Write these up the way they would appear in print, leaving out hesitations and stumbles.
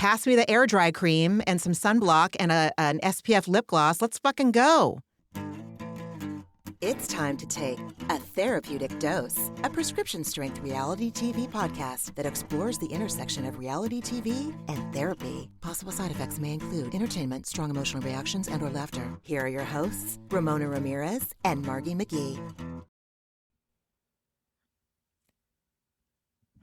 pass me the air dry cream and some sunblock and an SPF lip gloss. Let's fucking go. It's time to take A Therapeutic Dose, a prescription-strength reality TV podcast that explores the intersection of reality TV and therapy. Possible side effects may include entertainment, strong emotional reactions, and or laughter. Here are your hosts, Ramona Ramirez and Margie McGee.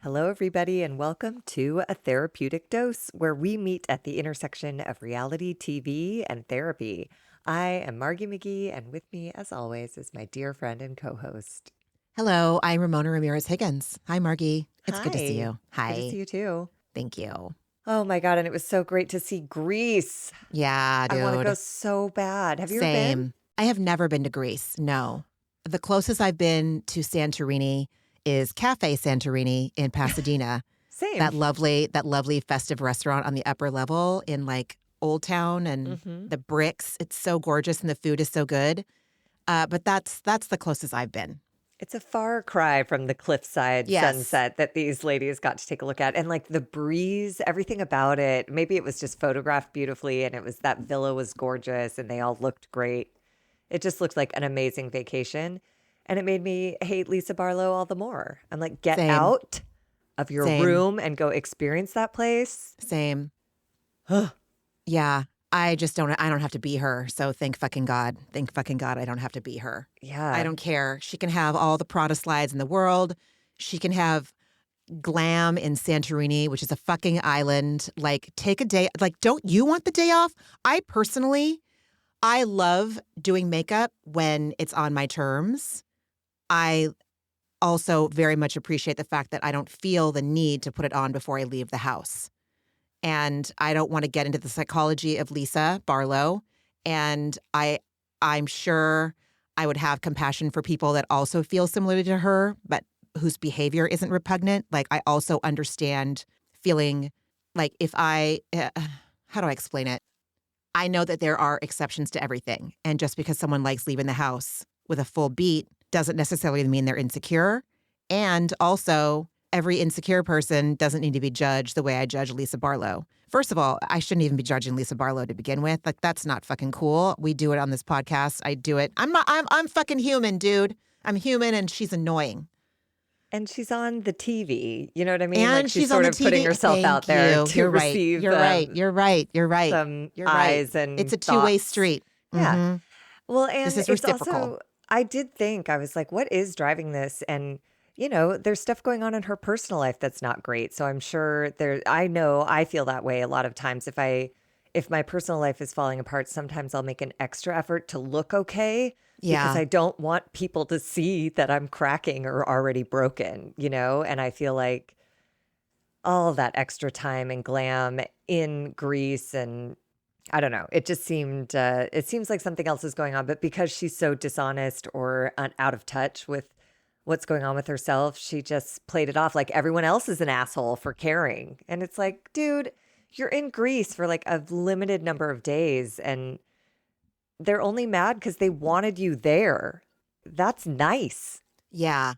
Hello, everybody, and welcome to A Therapeutic Dose, where we meet at the intersection of reality TV and therapy. I am Margie McGee, and with me, as always, is my dear friend and co-host. Hello, I'm Ramona Ramirez Higgins. Hi, Margie. It's good to see Hi. you. Hi. Good to see you, too. Thank you. Oh, my God, and it was so great to see Greece. Yeah, dude. I want to go so bad. Have you ever been? I have never been to Greece, no. The closest I've been to Santorini is Cafe Santorini in Pasadena. Same. That lovely festive restaurant on the upper level in like Old Town and the bricks. It's so gorgeous and the food is so good. But that's the closest I've been. It's a far cry from the cliffside sunset that these ladies got to take a look at. And like the breeze, everything about it, maybe it was just photographed beautifully and it was that villa was gorgeous and they all looked great. It just looked like an amazing vacation. And it made me hate Lisa Barlow all the more. I'm like, get out of your room and go experience that place. Same. Yeah. I don't have to be her. So thank fucking God. Thank fucking God I don't have to be her. Yeah. I don't care. She can have all the Prada slides in the world. She can have glam in Santorini, which is a fucking island. Like, take a day. Like, don't you want the day off? I love doing makeup when it's on my terms. I also very much appreciate the fact that I don't feel the need to put it on before I leave the house. And I don't want to get into the psychology of Lisa Barlow. And I'm sure I would have compassion for people that also feel similar to her, but whose behavior isn't repugnant. Like, I also understand feeling like how do I explain it? I know that there are exceptions to everything. And just because someone likes leaving the house with a full beat doesn't necessarily mean they're insecure. And also, every insecure person doesn't need to be judged the way I judge Lisa Barlow. First of all, I shouldn't even be judging Lisa Barlow to begin with. Like, that's not fucking cool. We do it on this podcast. I do it. I'm fucking human, dude. I'm human and she's annoying. And she's on the TV. You know what I mean? And like she's on sort the of TV. putting herself out there to You're receive You're right. You're right. some You're eyes right. and it's a two-way thoughts. street. Yeah. Mm-hmm. Well, and this is it's reciprocal. also, I did think, I was like, what is driving this? And, you know, there's stuff going on in her personal life that's not great. So I'm sure I feel that way a lot of times. If my personal life is falling apart, sometimes I'll make an extra effort to look okay. Yeah. Because I don't want people to see that I'm cracking or already broken, you know? And I feel like all that extra time and glam in Greece and I don't know. It just seemed, it seems like something else is going on. But because she's so dishonest or out of touch with what's going on with herself, she just played it off like everyone else is an asshole for caring. And it's like, dude, you're in Greece for like a limited number of days and they're only mad because they wanted you there. That's nice. Yeah.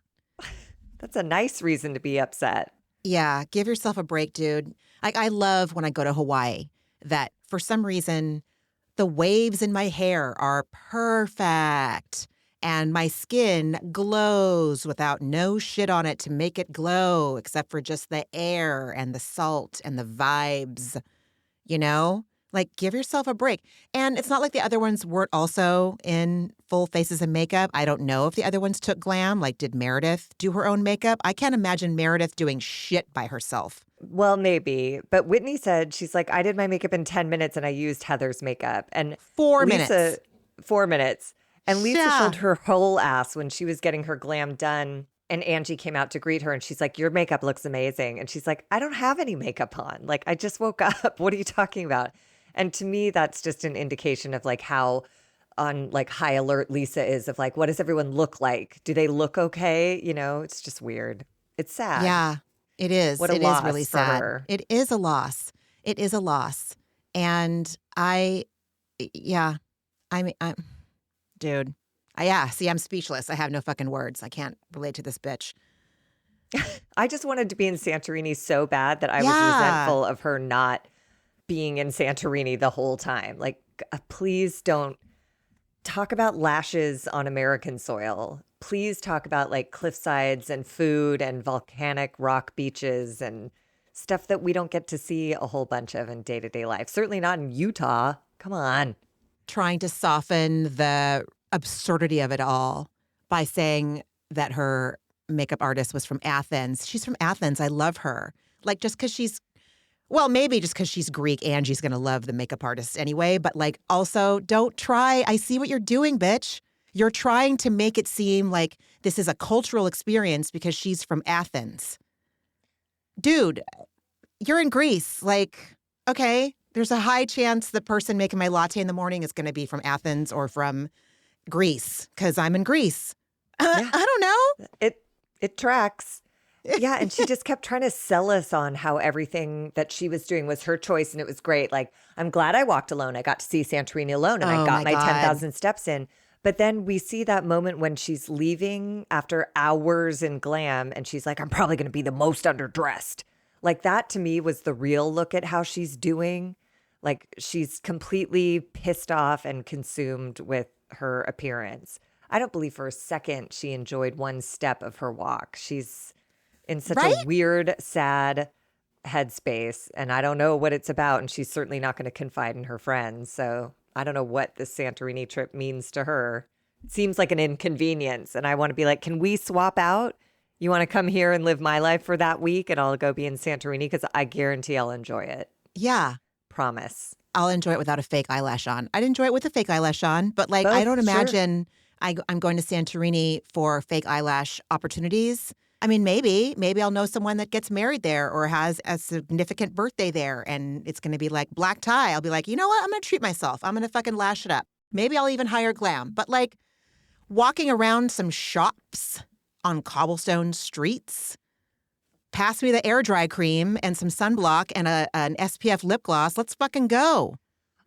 That's a nice reason to be upset. Yeah. Give yourself a break, dude. Like, I love when I go to Hawaii that for some reason the waves in my hair are perfect and my skin glows without no shit on it to make it glow except for just the air and the salt and the vibes, you know? Like, give yourself a break. And it's not like the other ones weren't also in full faces of makeup. I don't know if the other ones took glam. Like, did Meredith do her own makeup? I can't imagine Meredith doing shit by herself. Well, maybe. But Whitney said, she's like, I did my makeup in 10 minutes and I used Heather's makeup. And 4 minutes. 4 minutes. And Lisa Yeah. showed her whole ass when she was getting her glam done. And Angie came out to greet her and she's like, your makeup looks amazing. And she's like, I don't have any makeup on. Like, I just woke up. What are you talking about? And to me, that's just an indication of like how on like high alert Lisa is of like, what does everyone look like? Do they look okay? You know, it's just weird. It's sad. Yeah, it is. What a It loss is really for sad. her. It is a loss. It is a loss. And dude. See, I'm speechless. I have no fucking words. I can't relate to this bitch. I just wanted to be in Santorini so bad that I was resentful of her not being in Santorini the whole time. Like, please don't talk about lashes on American soil. Please talk about like cliff sides and food and volcanic rock beaches and stuff that we don't get to see a whole bunch of in day-to-day life. Certainly not in Utah. Come on. Trying to soften the absurdity of it all by saying that her makeup artist was from Athens. She's from Athens. I love her. Like, just because she's, well, maybe just because she's Greek, Angie's going to love the makeup artist anyway. But like, also, don't try. I see what you're doing, bitch. You're trying to make it seem like this is a cultural experience because she's from Athens. Dude, you're in Greece. Like, okay, there's a high chance the person making my latte in the morning is going to be from Athens or from Greece because I'm in Greece. Yeah. I don't know. It tracks. Yeah, and she just kept trying to sell us on how everything that she was doing was her choice and it was great. Like, I'm glad I walked alone. I got to see Santorini alone and I Oh got my my God. 10,000 steps in. But then we see that moment when she's leaving after hours in glam and she's like, I'm probably going to be the most underdressed. Like, that to me was the real look at how she's doing. Like, she's completely pissed off and consumed with her appearance. I don't believe for a second she enjoyed one step of her walk. She's in such Right? a weird, sad headspace, and I don't know what it's about, and she's certainly not going to confide in her friends. So I don't know what this Santorini trip means to her. It seems like an inconvenience, and I want to be like, can we swap out? You want to come here and live my life for that week, and I'll go be in Santorini because I guarantee I'll enjoy it. Yeah. Promise. I'll enjoy it without a fake eyelash on. I'd enjoy it with a fake eyelash on, but like, I Both, don't sure. imagine I'm going to Santorini for fake eyelash opportunities. I mean, maybe I'll know someone that gets married there or has a significant birthday there and it's going to be like black tie. I'll be like, you know what? I'm going to treat myself. I'm going to fucking lash it up. Maybe I'll even hire glam. But like walking around some shops on cobblestone streets, pass me the air dry cream and some sunblock and an SPF lip gloss. Let's fucking go.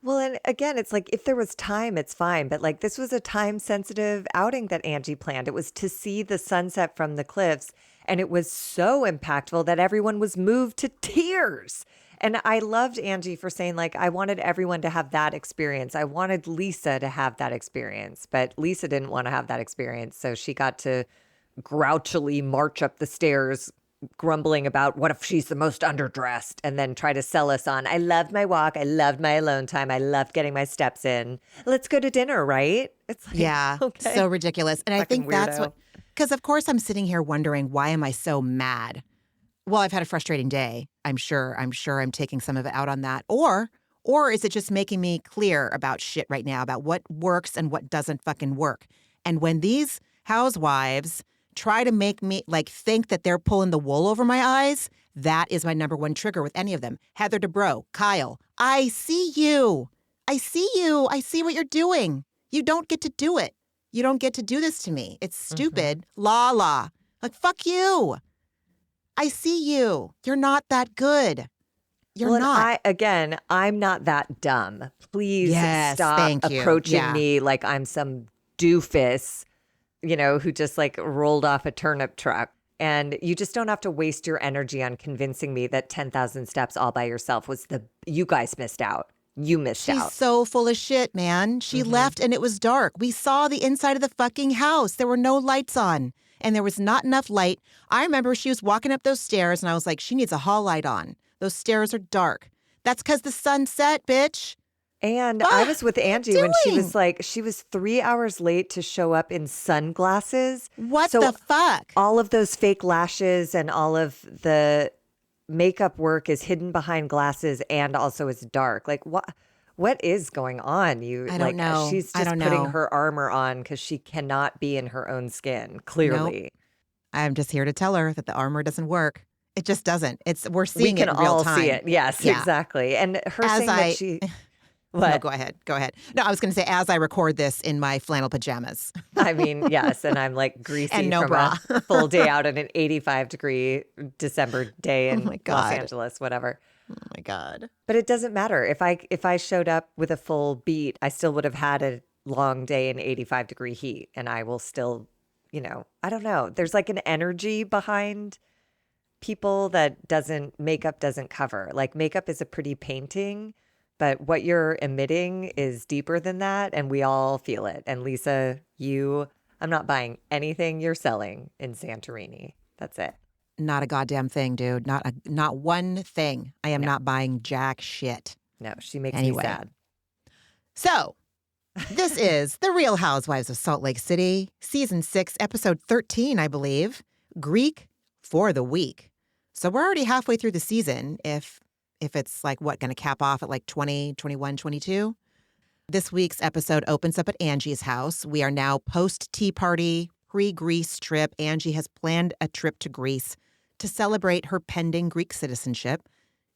Well, and again, it's like if there was time, it's fine. But like this was a time sensitive outing that Angie planned. It was to see the sunset from the cliffs. And it was so impactful that everyone was moved to tears. And I loved Angie for saying, like, I wanted everyone to have that experience. I wanted Lisa to have that experience. But Lisa didn't want to have that experience. So she got to grouchily march up the stairs grumbling about what if she's the most underdressed and then try to sell us on, I loved my walk. I loved my alone time. I loved getting my steps in. Let's go to dinner, right? It's like, Yeah, okay. so ridiculous. And I Fucking think that's weirdo. what, because of course I'm sitting here wondering, why am I so mad? Well, I've had a frustrating day. I'm sure I'm taking some of it out on that. Or is it just making me clear about shit right now, about what works and what doesn't fucking work? And when these housewives try to make me like think that they're pulling the wool over my eyes, that is my number one trigger with any of them. Heather Dubrow, Kyle, I see you. I see you. I see what you're doing. You don't get to do it. You don't get to do this to me. It's stupid. La. Like, fuck you. I see you. You're not that good. You're Well, not. I'm not that dumb. Please Yes, stop thank you. approaching Yeah. me like I'm some doofus, who just like rolled off a turnip truck. And you just don't have to waste your energy on convincing me that 10,000 steps all by yourself you guys missed out. You missed She's out. so full of shit, man. She left and it was dark. We saw the inside of the fucking house. There were no lights on and there was not enough light. I remember she was walking up those stairs and I was like, she needs a hall light on. Those stairs are dark. That's because the sun set, bitch. And What I was with are you Angie when she doing? was like, she was 3 hours late to show up in sunglasses. What So the fuck? all of those fake lashes and all of the makeup work is hidden behind glasses and also it's dark. Like what is going on? I don't know. She's I just don't putting know. her armor on because she cannot be in her own skin, clearly. I'm just here to tell her that the armor doesn't work. It just doesn't. We're We seeing can it in real all time. see it. Yes, Yeah. exactly. And her As saying that she No, what? go ahead. No, I was going to say, as I record this in my flannel pajamas I mean, yes, and I'm like greasy and no from bra. a full day out on an 85-degree December day Oh in my Los God. Angeles, whatever. Oh my God. But it doesn't matter. If I showed up with a full beat, I still would have had a long day in 85-degree heat and I will still, I don't know. There's like an energy behind people that makeup doesn't cover. Like makeup is a pretty painting, but what you're emitting is deeper than that, and we all feel it. And Lisa, I'm not buying anything you're selling in Santorini. That's it. Not a goddamn thing, dude. Not one thing. I am No. not buying jack shit. No, she makes me Anyway. sad. So, this is The Real Housewives of Salt Lake City, Season 6, Episode 13, I believe. Greek for the week. So we're already halfway through the season if it's like, what, going to cap off at like 20, 21, 22? This week's episode opens up at Angie's house. We are now post-tea party, pre-Greece trip. Angie has planned a trip to Greece to celebrate her pending Greek citizenship.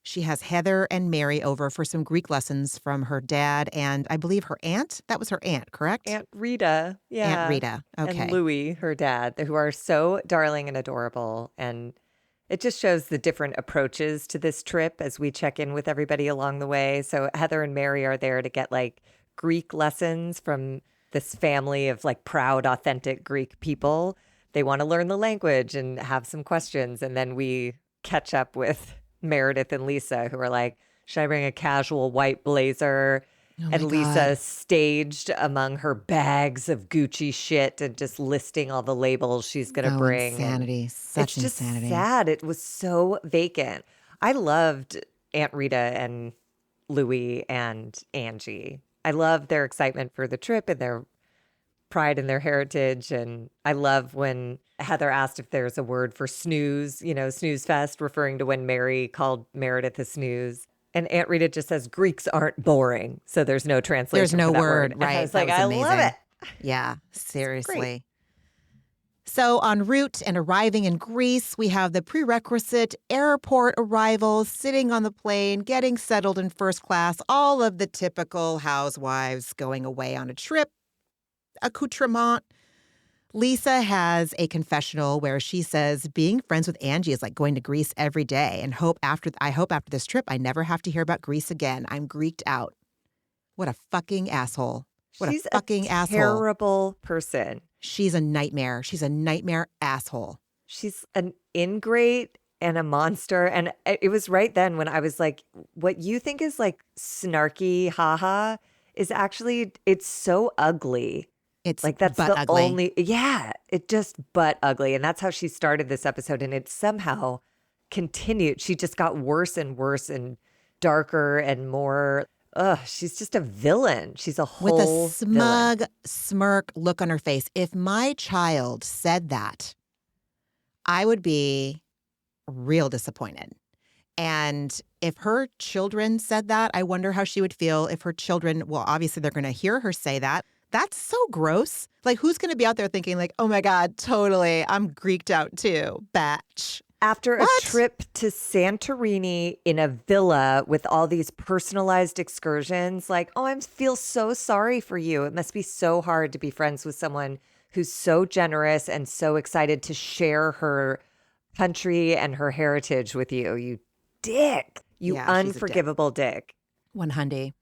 She has Heather and Mary over for some Greek lessons from her dad and I believe her aunt. That was her aunt, correct? Aunt Rita. Yeah. Aunt Rita. Okay. And Louie, her dad, who are so darling and adorable. And it just shows the different approaches to this trip as we check in with everybody along the way. So Heather and Mary are there to get like Greek lessons from this family of like proud, authentic Greek people. They want to learn the language and have some questions. And then we catch up with Meredith and Lisa, who are like, should I bring a casual white blazer? Oh and my Lisa God. staged among her bags of Gucci shit and just listing all the labels she's going to bring. Insanity. And Such it's just insanity. sad. It was so vacant. I loved Aunt Rita and Louie and Angie. I love their excitement for the trip and their pride in their heritage. And I love when Heather asked if there's a word for snooze, snooze fest, referring to when Mary called Meredith a snooze. And Aunt Rita just says Greeks aren't boring. So there's no translation. There's no for that word, word. right? And I was That like, was I amazing. love it. Yeah, seriously. So en route and arriving in Greece, we have the prerequisite airport arrival, sitting on the plane, getting settled in first class, all of the typical housewives going away on a trip, accoutrement. Lisa has a confessional where she says being friends with Angie is like going to Greece every day and I hope after this trip I never have to hear about Greece again. I'm Greeked out. What a fucking asshole. What She's a fucking asshole. Terrible person. She's a nightmare. She's a nightmare asshole. She's an ingrate and a monster. And it was right then when I was like, what you think is like snarky haha is actually, it's so ugly. It's Like that's butt the ugly. only, yeah, it just butt ugly. And that's how she started this episode. And it somehow continued. She just got worse and darker and more, she's just a villain. She's a whole With a villain. smug smirk look on her face. If my child said that, I would be real disappointed. And if her children said that, I wonder how she would feel if her children, well, obviously they're going to hear her say that. That's so gross. Like, who's going to be out there thinking like, oh my God, totally, I'm Greeked out too, batch. After What? a trip to Santorini in a villa with all these personalized excursions, like, oh, I feel so sorry for you. It must be so hard to be friends with someone who's so generous and so excited to share her country and her heritage with you. You dick. You Yeah, she's a dick. unforgivable dick. 100.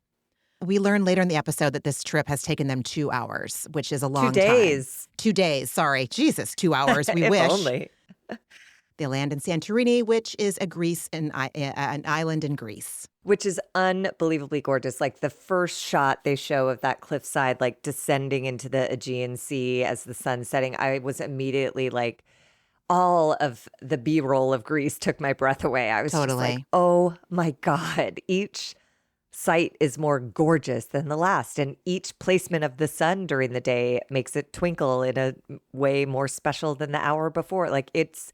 We learn later in the episode that this trip has taken them 2 hours, which is a long 2 time. days. 2 days. Sorry. Jesus, 2 hours. We If wish. only. They land in Santorini, which is an island in Greece. Which is unbelievably gorgeous. Like the first shot they show of that cliffside, like descending into the Aegean Sea as the sun's setting, I was immediately like, all of the B-roll of Greece took my breath away. I was just Totally. like, oh my God, each site is more gorgeous than the last. And each placement of the sun during the day makes it twinkle in a way more special than the hour before. Like it's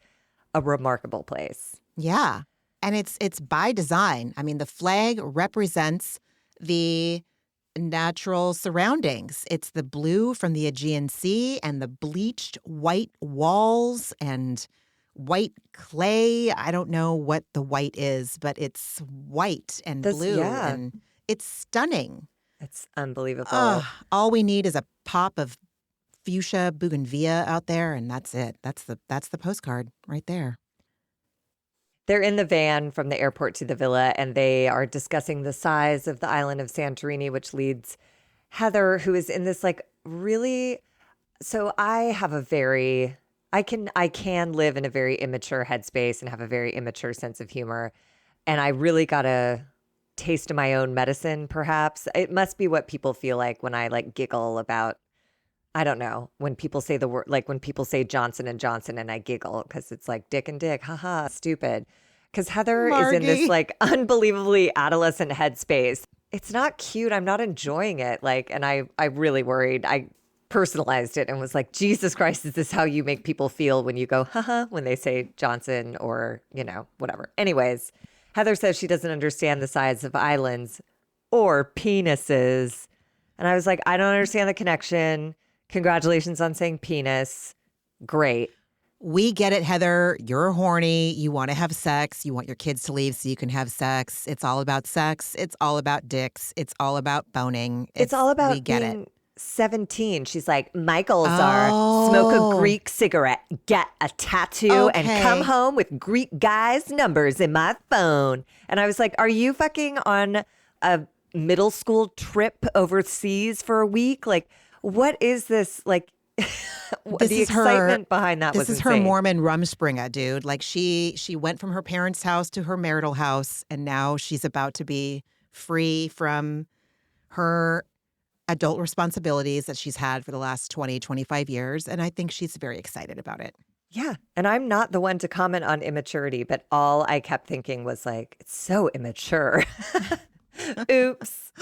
a remarkable place. Yeah. And it's by design. I mean, the flag represents the natural surroundings. It's the blue from the Aegean Sea and the bleached white walls and white clay. I don't know what the white is, but it's white and blue. Yeah. And it's stunning. It's unbelievable. All we need is a pop of fuchsia bougainvillea out there, and that's it. That's the postcard right there. They're in the van from the airport to the villa, and they are discussing the size of the island of Santorini, which leads Heather, who is in this like really. So I have a very I can live in a very immature headspace and have a very immature sense of humor. And I really got a taste of my own medicine, perhaps. It must be what people feel like when I like giggle about, I don't know, when people say the word, like when people say Johnson and Johnson and I giggle because it's like dick and dick, haha, stupid. Because Heather is in this Margie. like unbelievably adolescent headspace. It's not cute. I'm not enjoying it. Like, and I really worried. I personalized it and was like, Jesus Christ, is this how you make people feel when you go, haha, when they say Johnson or, whatever. Anyways, Heather says she doesn't understand the size of islands or penises. And I was like, I don't understand the connection. Congratulations on saying penis. Great. We get it, Heather. You're horny. You want to have sex. You want your kids to leave so you can have sex. It's all about sex. It's all about dicks. It's all about boning. It's all We about get being it. 17. She's like, my goals are smoke a Greek cigarette, get a tattoo, and come Okay. home with Greek guys' numbers in my phone. And I was like, are you fucking on a middle school trip overseas for a week? Like, what is this? Like, This the is her. excitement behind that This was is her insane. Mormon Rumspringa, dude. Like she went from her parents' house to her marital house, and now she's about to be free from her adult responsibilities that she's had for the last 20, 25 years. And I think she's very excited about it. Yeah. And I'm not the one to comment on immaturity, but all I kept thinking was like, it's so immature. Oops.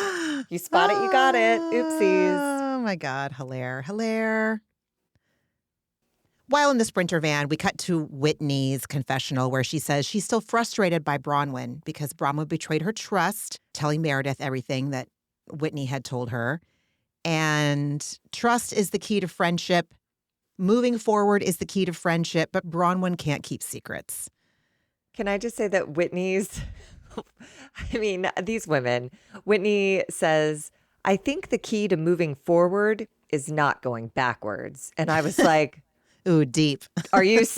You spot it, you got it. Oopsies. Oh my God. Hilaire. While in the Sprinter van, we cut to Whitney's confessional where she says she's still frustrated by Bronwyn because Bronwyn betrayed her trust, telling Meredith everything that Whitney had told her. And trust is the key to friendship. Moving forward is the key to friendship, but Bronwyn can't keep secrets. Can I just say that Whitney's, I mean, these women, Whitney says, I think the key to moving forward is not going backwards. And I was like, Ooh, deep.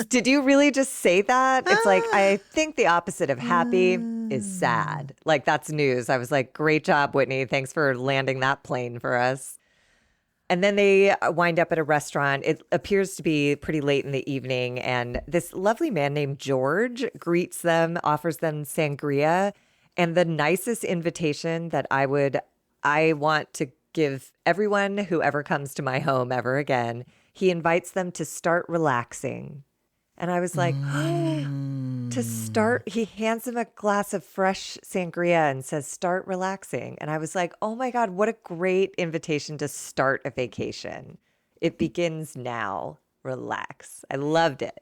did you really just say that? It's like, I think the opposite of happy is sad. Like, that's news. I was like, great job, Whitney. Thanks for landing that plane for us. And then they wind up at a restaurant. It appears to be pretty late in the evening. And this lovely man named George greets them, offers them sangria, and the nicest invitation that I want to give everyone who ever comes to my home ever again. He invites them to start relaxing. And I was like, to start, he hands them a glass of fresh sangria and says, start relaxing. And I was like, oh my God, what a great invitation to start a vacation. It begins now. Relax. I loved it.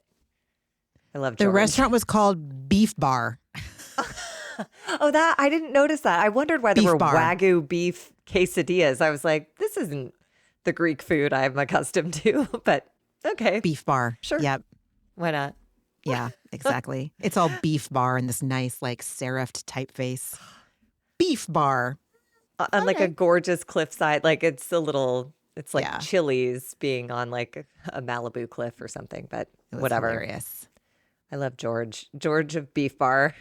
I love George. The restaurant was called Beef Bar. Oh, that I didn't notice that. I wondered why there Beef were bar. Wagyu beef quesadillas. I was like, this isn't the Greek food I'm accustomed to, but okay. Beef Bar. Sure. Yep. Why not? Yeah, exactly. It's all Beef Bar in this nice, like, serifed typeface. Beef Bar. On like a gorgeous cliffside, like it's like Yeah. Chili's being on like a Malibu cliff or something, but It was whatever. hilarious. I love George. George of Beef Bar.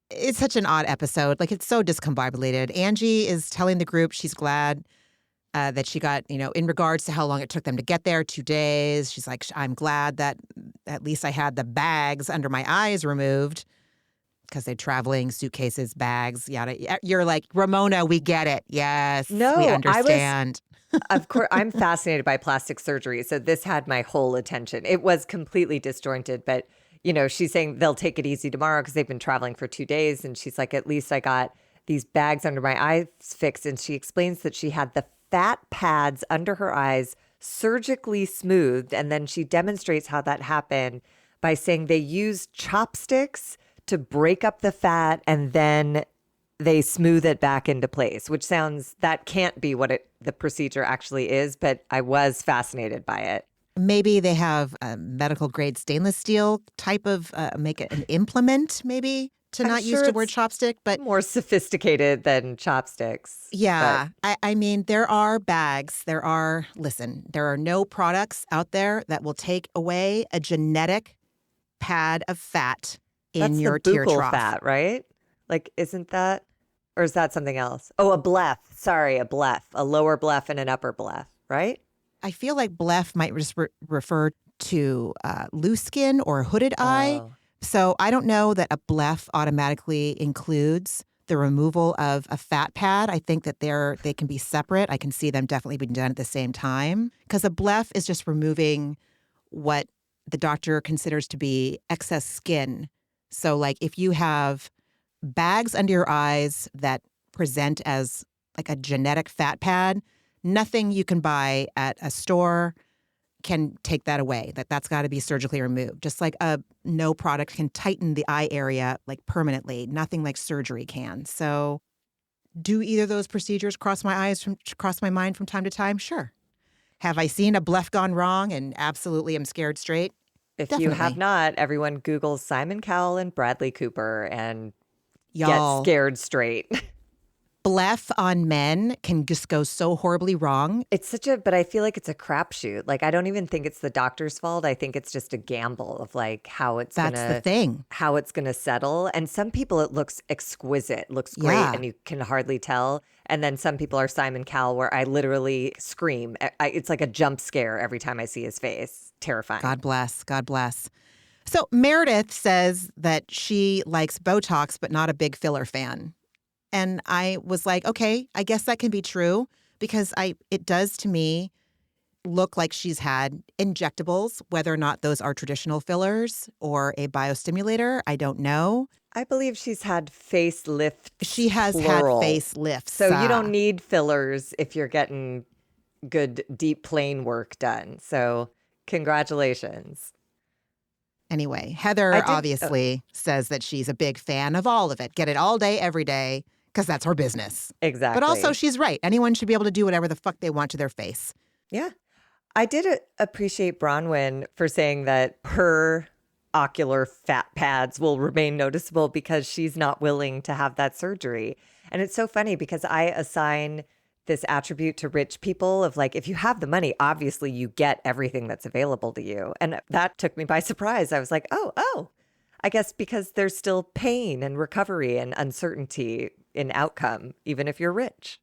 It's such an odd episode. Like, it's so discombobulated. Angie is telling the group she's glad that she got, in regards to how long it took them to get there, 2 days. She's like, I'm glad that at least I had the bags under my eyes removed because they're traveling, suitcases, bags, yada. You're like, Ramona, we get it. Yes, No, we I understand. Of course, I'm fascinated by plastic surgery. So this had my whole attention. It was completely disjointed, but she's saying they'll take it easy tomorrow because they've been traveling for 2 days. And she's like, at least I got these bags under my eyes fixed. And she explains that she had the fat pads under her eyes surgically smoothed. And then she demonstrates how that happened by saying they used chopsticks to break up the fat and then they smooth it back into place, which that can't be what the procedure actually is, but I was fascinated by it. Maybe they have a medical grade stainless steel type of, make it an implement, maybe, to I'm not use sure the word it's chopstick. But more sophisticated than chopsticks. yeah, I mean, there are bags. There are no products out there that will take away a genetic pad of fat in That's your the tear buccal trough. fat, right? Like, isn't that, or is that something else? Oh, a bleph. Sorry, a bleph, a lower bleph and an upper bleph, right? I feel like bleph might just refer to loose skin or hooded eye. Oh, So I don't know that a bleph automatically includes the removal of a fat pad. I think that they can be separate. I can see them definitely being done at the same time, because a bleph is just removing what the doctor considers to be excess skin. So like if you have bags under your eyes that present as like a genetic fat pad, nothing you can buy at a store can take that away. That's got to be surgically removed. Just like no product can tighten the eye area like permanently. Nothing like surgery can. So do either of those procedures cross my mind from time to time? Sure. Have I seen a bleph gone wrong and absolutely am scared straight? if you have Definitely. not, everyone Googles Simon Cowell and Bradley Cooper and get Y'all, scared straight. bleph on men can just go so horribly wrong. But I feel like it's a crapshoot. Like, I don't even think it's the doctor's fault. I think it's just a gamble of like That's the thing. how it's gonna settle. And some people it looks exquisite, looks great, Yeah. and you can hardly tell. And then some people are Simon Cowell, where I literally scream. It's like a jump scare every time I see his face. Terrifying. God bless. God bless. So Meredith says that she likes Botox, but not a big filler fan. And I was like, okay, I guess that can be true, because it does to me look like she's had injectables, whether or not those are traditional fillers or a biostimulator. I don't know. I believe she's had facelifts. She has plural. had facelifts. So you don't need fillers if you're getting good deep plane work done. So congratulations. Anyway, Heather obviously says that she's a big fan of all of it. Get it all day, every day, because that's her business. Exactly. But also she's right. Anyone should be able to do whatever the fuck they want to their face. Yeah. I did appreciate Bronwyn for saying that her ocular fat pads will remain noticeable because she's not willing to have that surgery. And it's so funny because I assign this attribute to rich people of like, if you have the money, obviously you get everything that's available to you. And that took me by surprise. I was like, oh, I guess because there's still pain and recovery and uncertainty in outcome, even if you're rich.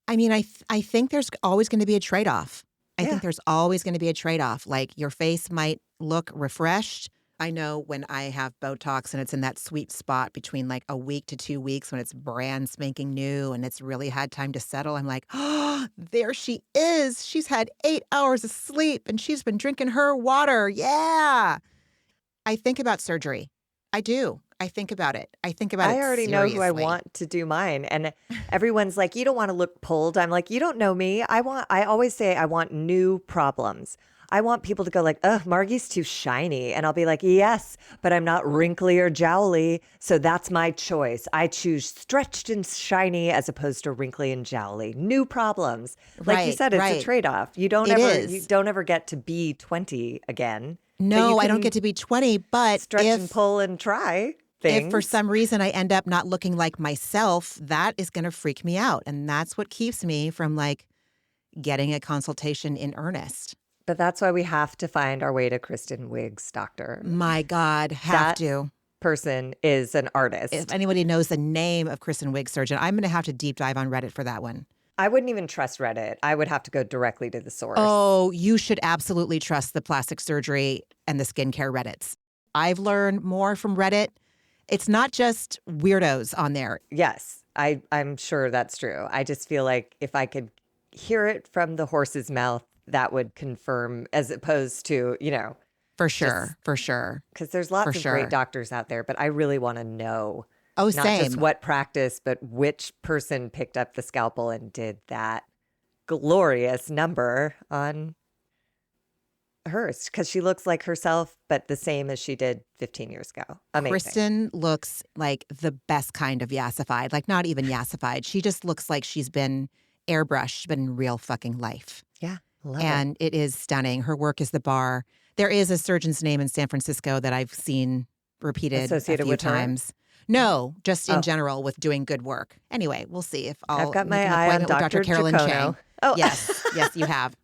I mean, I think there's always going to be a trade-off. I Yeah. think there's always going to be a trade-off. Like your face might look refreshed. I know when I have Botox and it's in that sweet spot between like a week to 2 weeks when it's brand spanking new and it's really had time to settle, I'm like, oh, there she is. She's had 8 hours of sleep and she's been drinking her water. Yeah. I think about surgery. I do. I think about it. I think about it I already know who I seriously. want to do mine. And everyone's like, you don't want to look pulled. I'm like, you don't know me. I always say I want new problems. I want people to go like, ugh, Margie's too shiny. And I'll be like, yes, but I'm not wrinkly or jowly. So that's my choice. I choose stretched and shiny as opposed to wrinkly and jowly. New problems. Like you said, it's a trade-off. You don't ever get to be 20 again. No, I don't get to be 20, but stretch and pull and try things. If for some reason I end up not looking like myself, that is going to freak me out. And that's what keeps me from like getting a consultation in earnest. But that's why we have to find our way to Kristen Wiig's doctor. My God, have to. Person is an artist. If anybody knows the name of Kristen Wiig's surgeon, I'm going to have to deep dive on Reddit for that one. I wouldn't even trust Reddit. I would have to go directly to the source. Oh, you should absolutely trust the plastic surgery and the skincare Reddits. I've learned more from Reddit. It's not just weirdos on there. Yes, I'm sure that's true. I just feel like if I could hear it from the horse's mouth, that would confirm as opposed to, For sure. Because there's lots of great doctors out there, but I really want to know. Oh, not same. just what practice, but which person picked up the scalpel and did that glorious number on hers. Because she looks like herself, but the same as she did 15 years ago. Amazing. Kristen looks like the best kind of yassified, like not even yassified. She just looks like she's been airbrushed, she's been in real fucking life. Yeah, love and it is stunning. Her work is the bar. There is a surgeon's name in San Francisco that I've seen repeated Associated a few with her? times. No, just in general with doing good work. Anyway, we'll see if I'll I've got make my an eye on appointment with Dr. Carolyn Giacono. Chang. Oh. Yes, you have.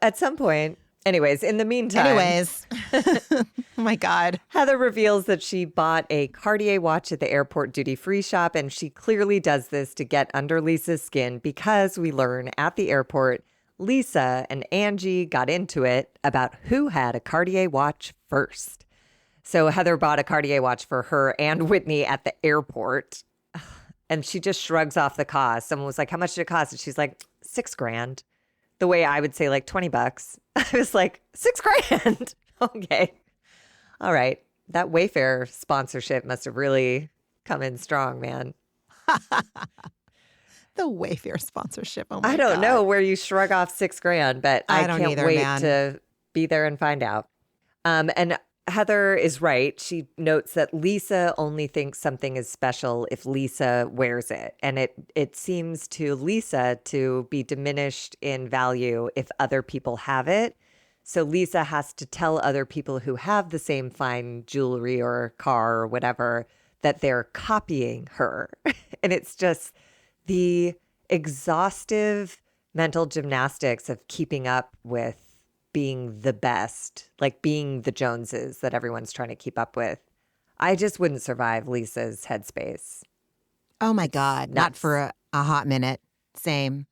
At some point. Anyways, in the meantime. Oh my God. Heather reveals that she bought a Cartier watch at the airport duty-free shop, and she clearly does this to get under Lisa's skin because we learn at the airport, Lisa and Angie got into it about who had a Cartier watch first. So Heather bought a Cartier watch for her and Whitney at the airport. And she just shrugs off the cost. Someone was like, how much did it cost? And she's like, $6,000. The way I would say like $20. I was like, $6,000. Okay. All right. That Wayfair sponsorship must have really come in strong, man. The Wayfair sponsorship. Oh my I don't God. know where you shrug off $6,000, but I don't can't either, wait man. to be there and find out. And Heather is right. She notes that Lisa only thinks something is special if Lisa wears it. And it seems to Lisa to be diminished in value if other people have it. So Lisa has to tell other people who have the same fine jewelry or car or whatever that they're copying her. And it's just the exhaustive mental gymnastics of keeping up with being the best, like being the Joneses that everyone's trying to keep up with. I just wouldn't survive Lisa's headspace. Oh my God. Nuts. Not for a hot minute. Same.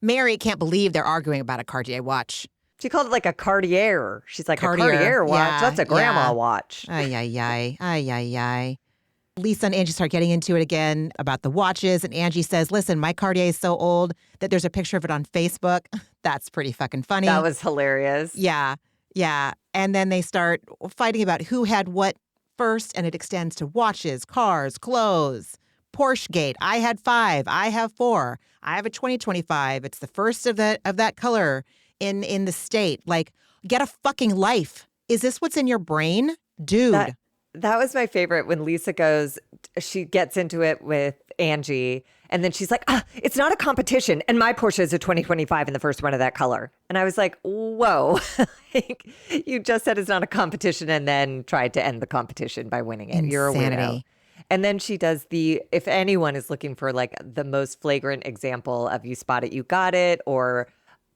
Mary can't believe they're arguing about a Cartier watch. She called it like a Cartier. She's like, Cartier, a Cartier watch? yeah, That's a grandma yeah. watch. Ay. Lisa and Angie start getting into it again about the watches. And Angie says, listen, my Cartier is so old that there's a picture of it on Facebook. That's pretty fucking funny. That was hilarious. Yeah. And then they start fighting about who had what first. And it extends to watches, cars, clothes, Porsche Gate. I had 5. I have 4. I have a 2025. It's the first of that color in the state. Like, get a fucking life. Is this what's in your brain? Dude. That was my favorite when Lisa goes, she gets into it with Angie, and then she's like, it's not a competition. And my Porsche is a 2025 and the first one of that color. And I was like, whoa, like, you just said it's not a competition and then tried to end the competition by winning it. You're a weirdo. And then she does if anyone is looking for like the most flagrant example of you spot it, you got it, or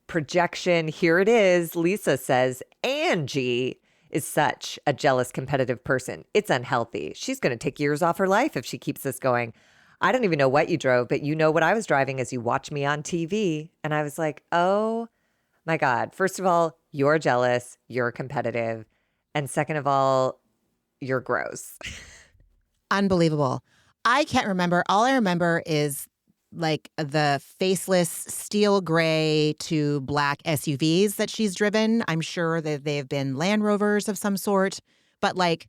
projection, here it is. Lisa says, Angie is such a jealous, competitive person. It's unhealthy. She's going to take years off her life if she keeps this going. I don't even know what you drove, but you know what I was driving as you watch me on TV. And I was like, oh my God. First of all, you're jealous. You're competitive. And second of all, you're gross. Unbelievable. I can't remember. All I remember is like the faceless steel gray to black SUVs that she's driven. I'm sure that they've been Land Rovers of some sort. But like,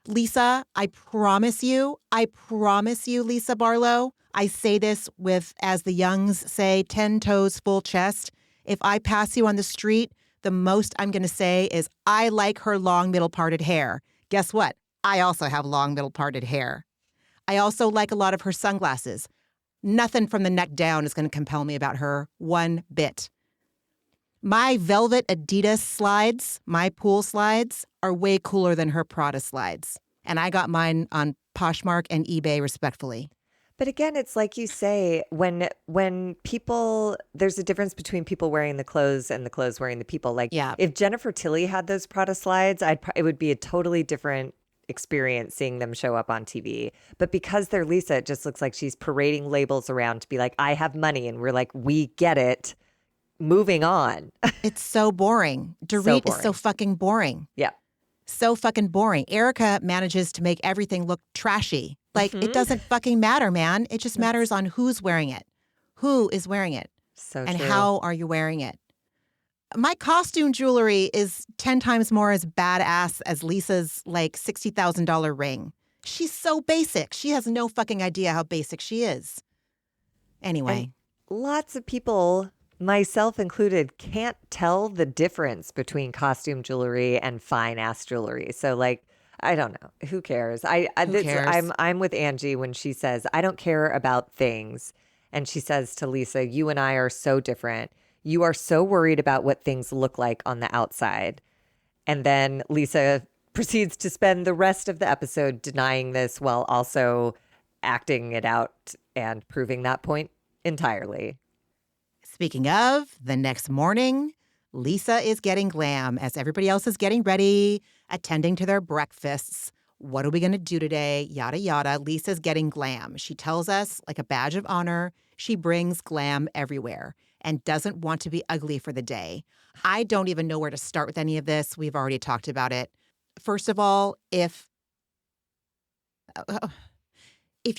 Lisa, I promise you, Lisa Barlow, I say this with, as the Youngs say, 10 toes, full chest. If I pass you on the street, the most I'm going to say is, I like her long middle parted hair. Guess what? I also have long middle parted hair. I also like a lot of her sunglasses. Nothing from the neck down is going to compel me about her one bit. My velvet Adidas slides, my pool slides, are way cooler than her Prada slides. And I got mine on Poshmark and eBay respectfully. But again, it's like you say, when people, there's a difference between people wearing the clothes and the clothes wearing the people. Like, Yeah. if Jennifer Tilly had those Prada slides, it would be a totally different experience seeing them show up on TV. But because they're Lisa, it just looks like she's parading labels around to be like, I have money. And we're like, we get it. Moving on. It's so boring. Dorit is so fucking boring. Yeah. So fucking boring. Erica manages to make everything look trashy. Like, it doesn't fucking matter, man. It just matters on who's wearing it. Who is wearing it? So and true. How are you wearing it? My costume jewelry is 10 times more as badass as Lisa's like $60,000 ring. She's so basic. She has no fucking idea how basic she is. Anyway. And lots of people, myself included, can't tell the difference between costume jewelry and fine ass jewelry. So like, I don't know. Who cares? Who cares? I'm with Angie when she says, I don't care about things. And she says to Lisa, you and I are so different. You are so worried about what things look like on the outside. And then Lisa proceeds to spend the rest of the episode denying this while also acting it out and proving that point entirely. Speaking of, the next morning, Lisa is getting glam as everybody else is getting ready, attending to their breakfasts. What are we going to do today? Yada, yada. Lisa's getting glam. She tells us, like a badge of honor, she brings glam everywhere. and doesn't want to be ugly for the day. I don't even know where to start with any of this. We've already talked about it. First of all, if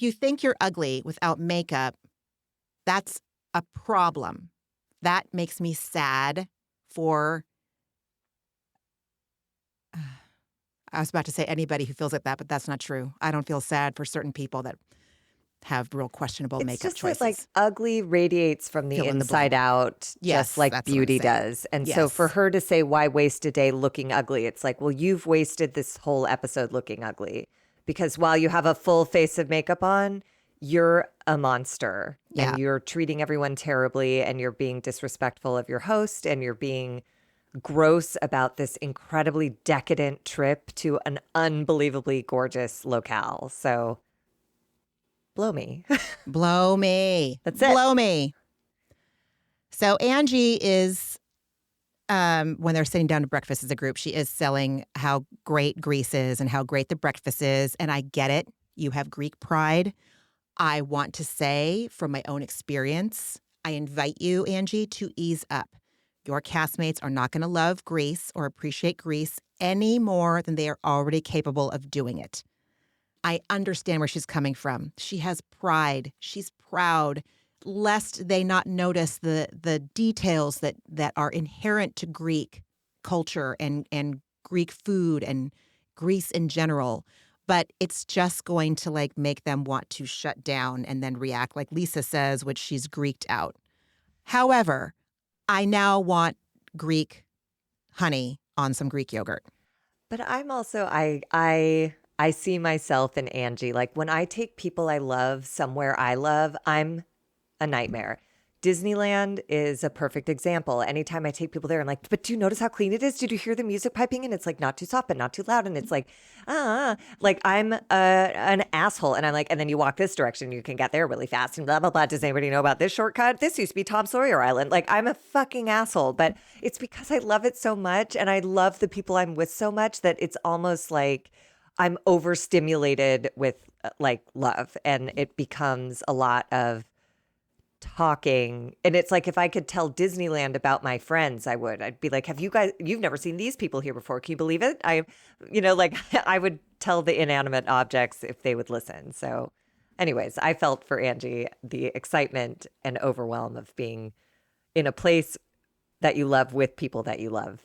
you think you're ugly without makeup, that's a problem. That makes me sad for, I was about to say anybody who feels like that, but that's not true. I don't feel sad for certain people that have real questionable It's makeup just that like choices. ugly radiates from the Fill in the inside blank. out, Yes, just like that's what I'm beauty saying. does. And so for Yes. her to say, why waste a day looking ugly? It's like, well, you've wasted this whole episode looking ugly because while you have a full face of makeup on, you're a monster Yeah. and you're treating everyone terribly and you're being disrespectful of your host and you're being gross about this incredibly decadent trip to an unbelievably gorgeous locale. So blow me. Blow me. That's it. Blow me. So Angie is, when they're sitting down to breakfast as a group, she is selling how great Greece is and how great the breakfast is. And I get it. You have Greek pride. I want to say from my own experience, I invite you, Angie, to ease up. Your castmates are not going to love Greece or appreciate Greece any more than they are already capable of doing it. I understand where she's coming from. She has pride. She's proud, lest they not notice the details that are inherent to Greek culture and Greek food and Greece in general. But it's just going to like make them want to shut down and then react like Lisa says, which she's Greeked out. However, I now want Greek honey on some Greek yogurt. But I'm also I see myself in Angie. Like when I take people I love somewhere I love, I'm a nightmare. Disneyland is a perfect example. Anytime I take people there, I'm like, but do you notice how clean it is? Did you hear the music piping? And it's like not too soft, but not too loud. And it's like I'm an asshole. And I'm like, and then you walk this direction, you can get there really fast and blah, blah, blah. Does anybody know about this shortcut? This used to be Tom Sawyer Island. Like I'm a fucking asshole, but it's because I love it so much. And I love the people I'm with so much that it's almost like I'm overstimulated with like love. And it becomes a lot of talking. And it's like if I could tell Disneyland about my friends, I'd be like, have you guys, you've never seen these people here before, can you believe it? Like I would tell the inanimate objects if they would listen. So anyways, I felt for Angie the excitement and overwhelm of being in a place that you love with people that you love.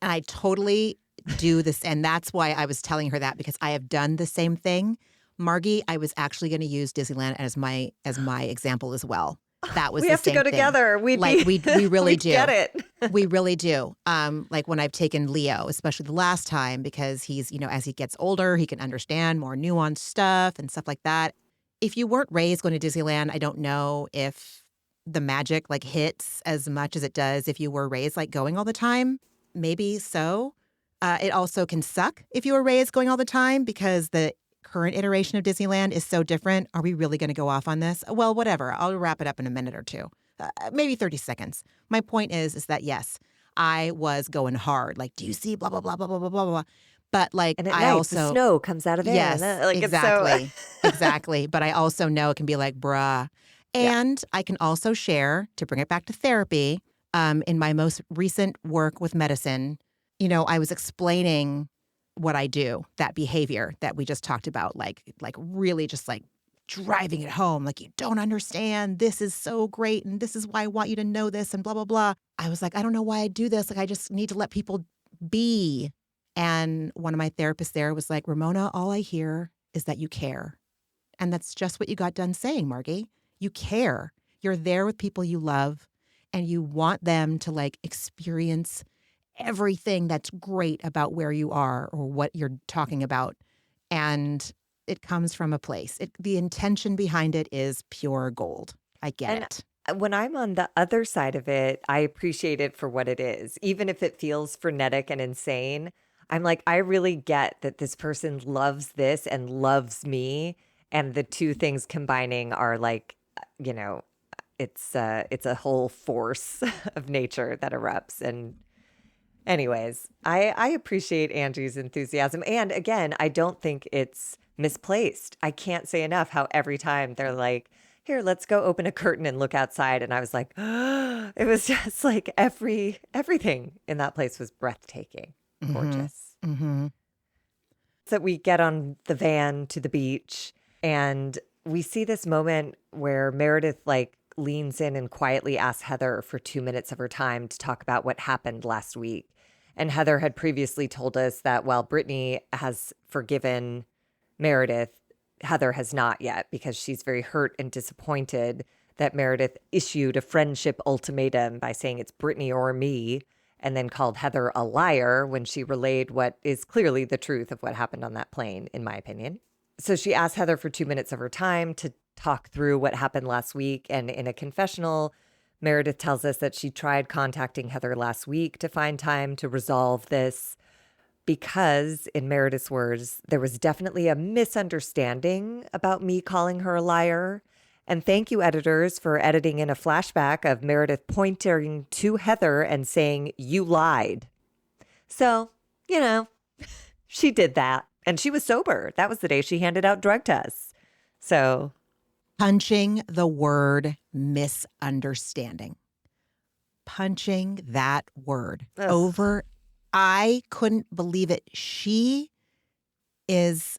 And I totally do this. And that's why I was telling her that, because I have done the same thing. Margie, I was actually going to use Disneyland as my example as well. That was We the have to same go thing. together. We really do. Get it. We really do. Like when I've taken Leo, especially the last time, because he's, as he gets older, he can understand more nuanced stuff and stuff like that. If you weren't raised going to Disneyland, I don't know if the magic like hits as much as it does if you were raised like going all the time. Maybe so. It also can suck if you were raised going all the time because the current iteration of Disneyland is so different. Are we really going to go off on this? Well, whatever. I'll wrap it up in a minute or two, maybe 30 seconds. My point is that, yes, I was going hard. Like, do you see blah, blah, blah, blah, blah, blah, blah, blah. But like, And at I night, also, the snow comes out of there. yes, And like, exactly, It's exactly. But I also know it can be like, bruh. Yeah. And I can also share, to bring it back to therapy, in my most recent work with medicine, I was explaining what I do, that behavior that we just talked about, like really just like driving it home, like you don't understand, this is so great and this is why I want you to know this and blah, blah, blah. I was like, I don't know why I do this. Like I just need to let people be. And one of my therapists there was like, Ramona, all I hear is that you care. And that's just what you got done saying, Margie. You care. You're there with people you love and you want them to like experience everything that's great about where you are or what you're talking about. And it comes from a place. The intention behind it is pure gold. I get And it. when I'm on the other side of it, I appreciate it for what it is. Even if it feels frenetic and insane, I'm like, I really get that this person loves this and loves me. And the two things combining are like, it's a whole force of nature that erupts. And anyways, I appreciate Angie's enthusiasm. And again, I don't think it's misplaced. I can't say enough how every time they're like, here, let's go open a curtain and look outside. And I was like, it was just like everything in that place was breathtaking, gorgeous. Mm-hmm. So we get on the van to the beach and we see this moment where Meredith like leans in and quietly asks Heather for 2 minutes of her time to talk about what happened last week. And Heather had previously told us that while Brittany has forgiven Meredith, Heather has not yet, because she's very hurt and disappointed that Meredith issued a friendship ultimatum by saying it's Brittany or me, and then called Heather a liar when she relayed what is clearly the truth of what happened on that plane, in my opinion. So she asked Heather for 2 minutes of her time to talk through what happened last week. And in a confessional, Meredith tells us that she tried contacting Heather last week to find time to resolve this because, in Meredith's words, there was definitely a misunderstanding about me calling her a liar. And thank you, editors, for editing in a flashback of Meredith pointing to Heather and saying, "You lied." So, she did that. And she was sober. That was the day she handed out drug tests. So, Punching the word misunderstanding. Punching that word over. I couldn't believe it. She is,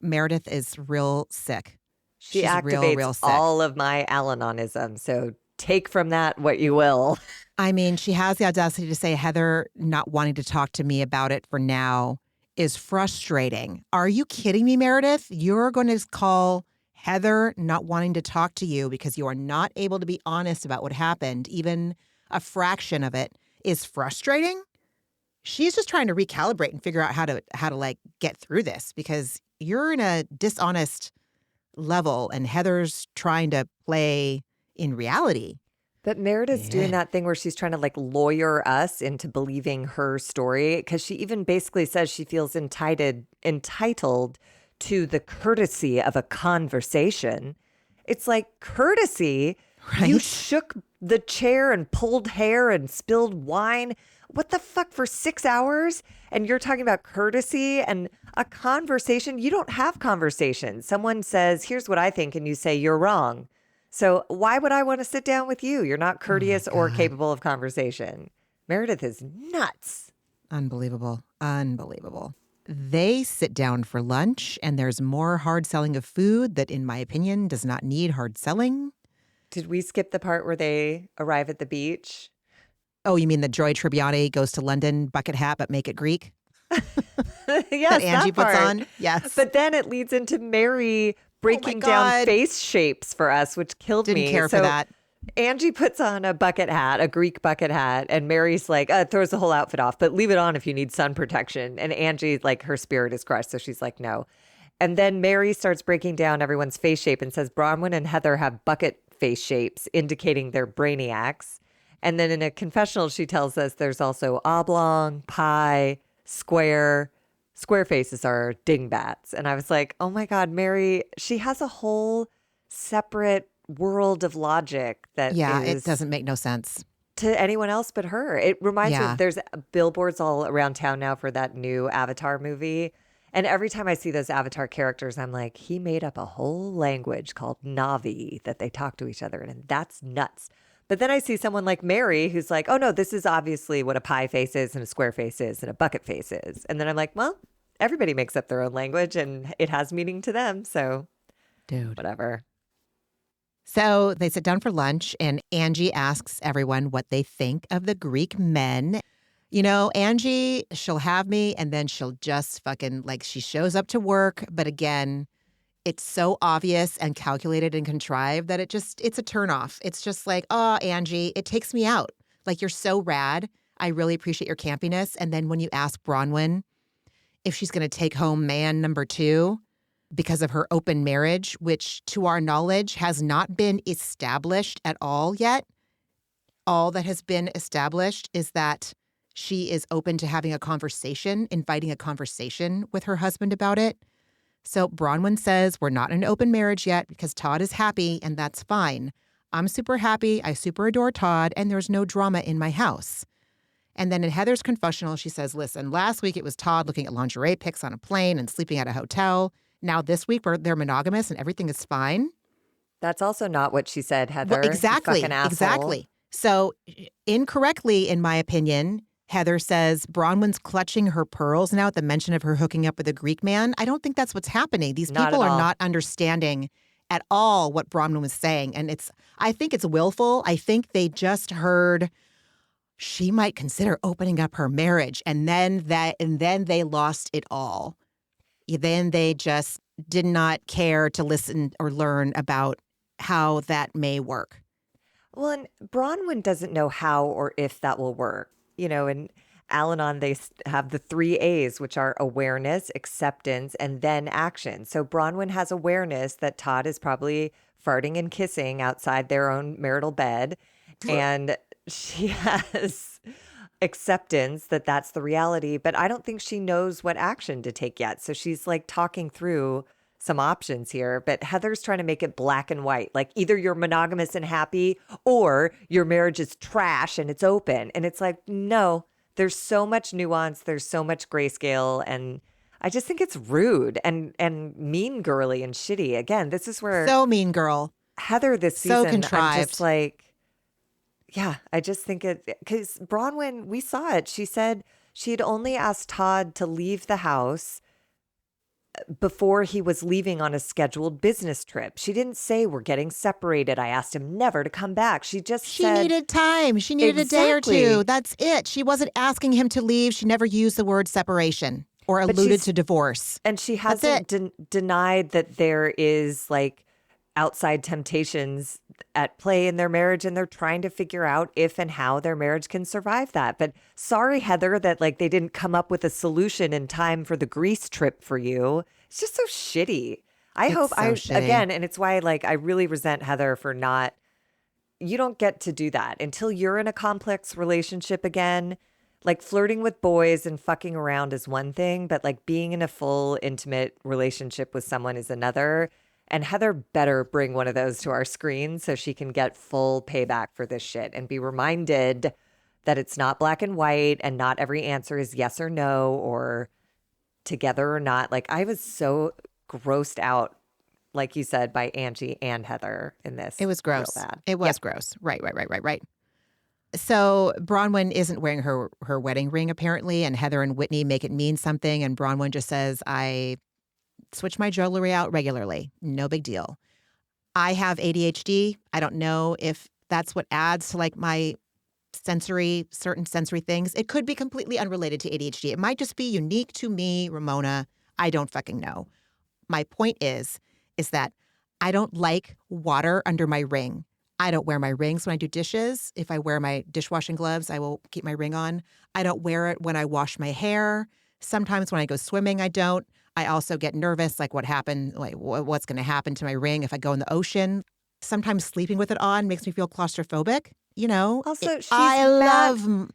Meredith is real sick. She activates real sick. all of my Al-Anonism. So take from that what you will. I mean, she has the audacity to say Heather not wanting to talk to me about it for now is frustrating. Are you kidding me, Meredith? You're going to call Heather not wanting to talk to you because you are not able to be honest about what happened, even a fraction of it, is frustrating? She's just trying to recalibrate and figure out how to like get through this, because you're in a dishonest level and Heather's trying to play in reality. But Meredith's doing that thing where she's trying to like lawyer us into believing her story, because she even basically says she feels entitled to the courtesy of a conversation. It's like, courtesy? Right? You shook the chair and pulled hair and spilled wine. What the fuck, for 6 hours? And you're talking about courtesy and a conversation? You don't have conversations. Someone says, here's what I think, and you say, you're wrong. So why would I want to sit down with you? You're not courteous or capable of conversation. Meredith is nuts. Unbelievable. Unbelievable. They sit down for lunch, and there's more hard selling of food that, in my opinion, does not need hard selling. Did we skip the part where they arrive at the beach? Oh, you mean the Joy Tribbiani goes to London, bucket hat, but make it Greek? Yes, that Angie puts on? Yes. But then it leads into Mary breaking down face shapes for us, which killed me. Didn't care for that. Angie puts on a bucket hat, a Greek bucket hat, and Mary's like, throws the whole outfit off, but leave it on if you need sun protection. And Angie, like, her spirit is crushed, so she's like, no. And then Mary starts breaking down everyone's face shape and says Bronwyn and Heather have bucket face shapes, indicating they're brainiacs. And then in a confessional, she tells us there's also oblong, pie, square. Square faces are dingbats. And I was like, oh my God, Mary, she has a whole separate world of logic that it doesn't make no sense to anyone else but her. It reminds me of, there's billboards all around town now for that new Avatar movie. And every time I see those Avatar characters, I'm like, he made up a whole language called Na'vi that they talk to each other in, and that's nuts. But then I see someone like Mary who's like, oh no, this is obviously what a pie face is and a square face is and a bucket face is. And then I'm like, well, everybody makes up their own language and it has meaning to them. So, dude, whatever. So they sit down for lunch and Angie asks everyone what they think of the Greek men. You know, Angie, she'll have me and then she'll just fucking, like, she shows up to work. But again, it's so obvious and calculated and contrived that it's a turnoff. It's just like, oh, Angie, it takes me out. Like, you're so rad. I really appreciate your campiness. And then when you ask Bronwyn if she's going to take home man number 2 because of her open marriage, which to our knowledge has not been established at all yet. All that has been established is that she is open to having a conversation, inviting a conversation with her husband about it. So Bronwyn says we're not in an open marriage yet because Todd is happy and that's fine. I'm super happy. I super adore Todd and there's no drama in my house. And then in Heather's confessional, she says, listen, last week it was Todd looking at lingerie pics on a plane and sleeping at a hotel. Now this week they're monogamous and everything is fine. That's also not what she said, Well, Heather. You fucking exactly, asshole. exactly. So incorrectly, in my opinion, Heather says Bronwyn's clutching her pearls now at the mention of her hooking up with a Greek man. I don't think that's what's happening. These Not people at are all. not understanding at all what Bronwyn was saying. And I think it's willful. I think they just heard she might consider opening up her marriage. And then they lost it all. Then they just did not care to listen or learn about how that may work. Well, and Bronwyn doesn't know how or if that will work. In Al-Anon, they have the 3 A's, which are awareness, acceptance, and then action. So Bronwyn has awareness that Todd is probably farting and kissing outside their own marital bed. And she has acceptance that that's the reality. But I don't think she knows what action to take yet. So she's like talking through some options here, but Heather's trying to make it black and white. Like either you're monogamous and happy or your marriage is trash and it's open. And it's like, no, there's so much nuance. There's so much grayscale. And I just think it's rude and mean girly and shitty. Again, this is where So mean girl. Heather this So season, I'm contrived. just like, yeah, I just think because Bronwyn, we saw it. She said she had only asked Todd to leave the house before he was leaving on a scheduled business trip. She didn't say we're getting separated. I asked him never to come back. She just said needed time. She needed a day or two. Exactly. That's it. She wasn't asking him to leave. She never used the word separation or But alluded she's- to divorce. and she That's hasn't denied that there is like outside temptations at play in their marriage, and they're trying to figure out if and how their marriage can survive that. But sorry, Heather, that like they didn't come up with a solution in time for the Greece trip for you. It's just so shitty. Again, and it's why like I really resent Heather for not. You don't get to do that until you're in a complex relationship again. Like flirting with boys and fucking around is one thing, but like being in a full intimate relationship with someone is another. And Heather better bring one of those to our screen so she can get full payback for this shit and be reminded that it's not black and white and not every answer is yes or no or together or not. Like I was so grossed out, like you said, by Angie and Heather in this. It was gross. Real bad. It was gross. Right. So Bronwyn isn't wearing her wedding ring apparently, and Heather and Whitney make it mean something, and Bronwyn just says, I switch my jewelry out regularly. No big deal. I have ADHD. I don't know if that's what adds to like my certain sensory things. It could be completely unrelated to ADHD. It might just be unique to me, Ramona. I don't fucking know. My point is that I don't like water under my ring. I don't wear my rings when I do dishes. If I wear my dishwashing gloves, I will keep my ring on. I don't wear it when I wash my hair. Sometimes when I go swimming, I don't. I also get nervous, like what's going to happen to my ring if I go in the ocean. Sometimes sleeping with it on makes me feel claustrophobic. Also,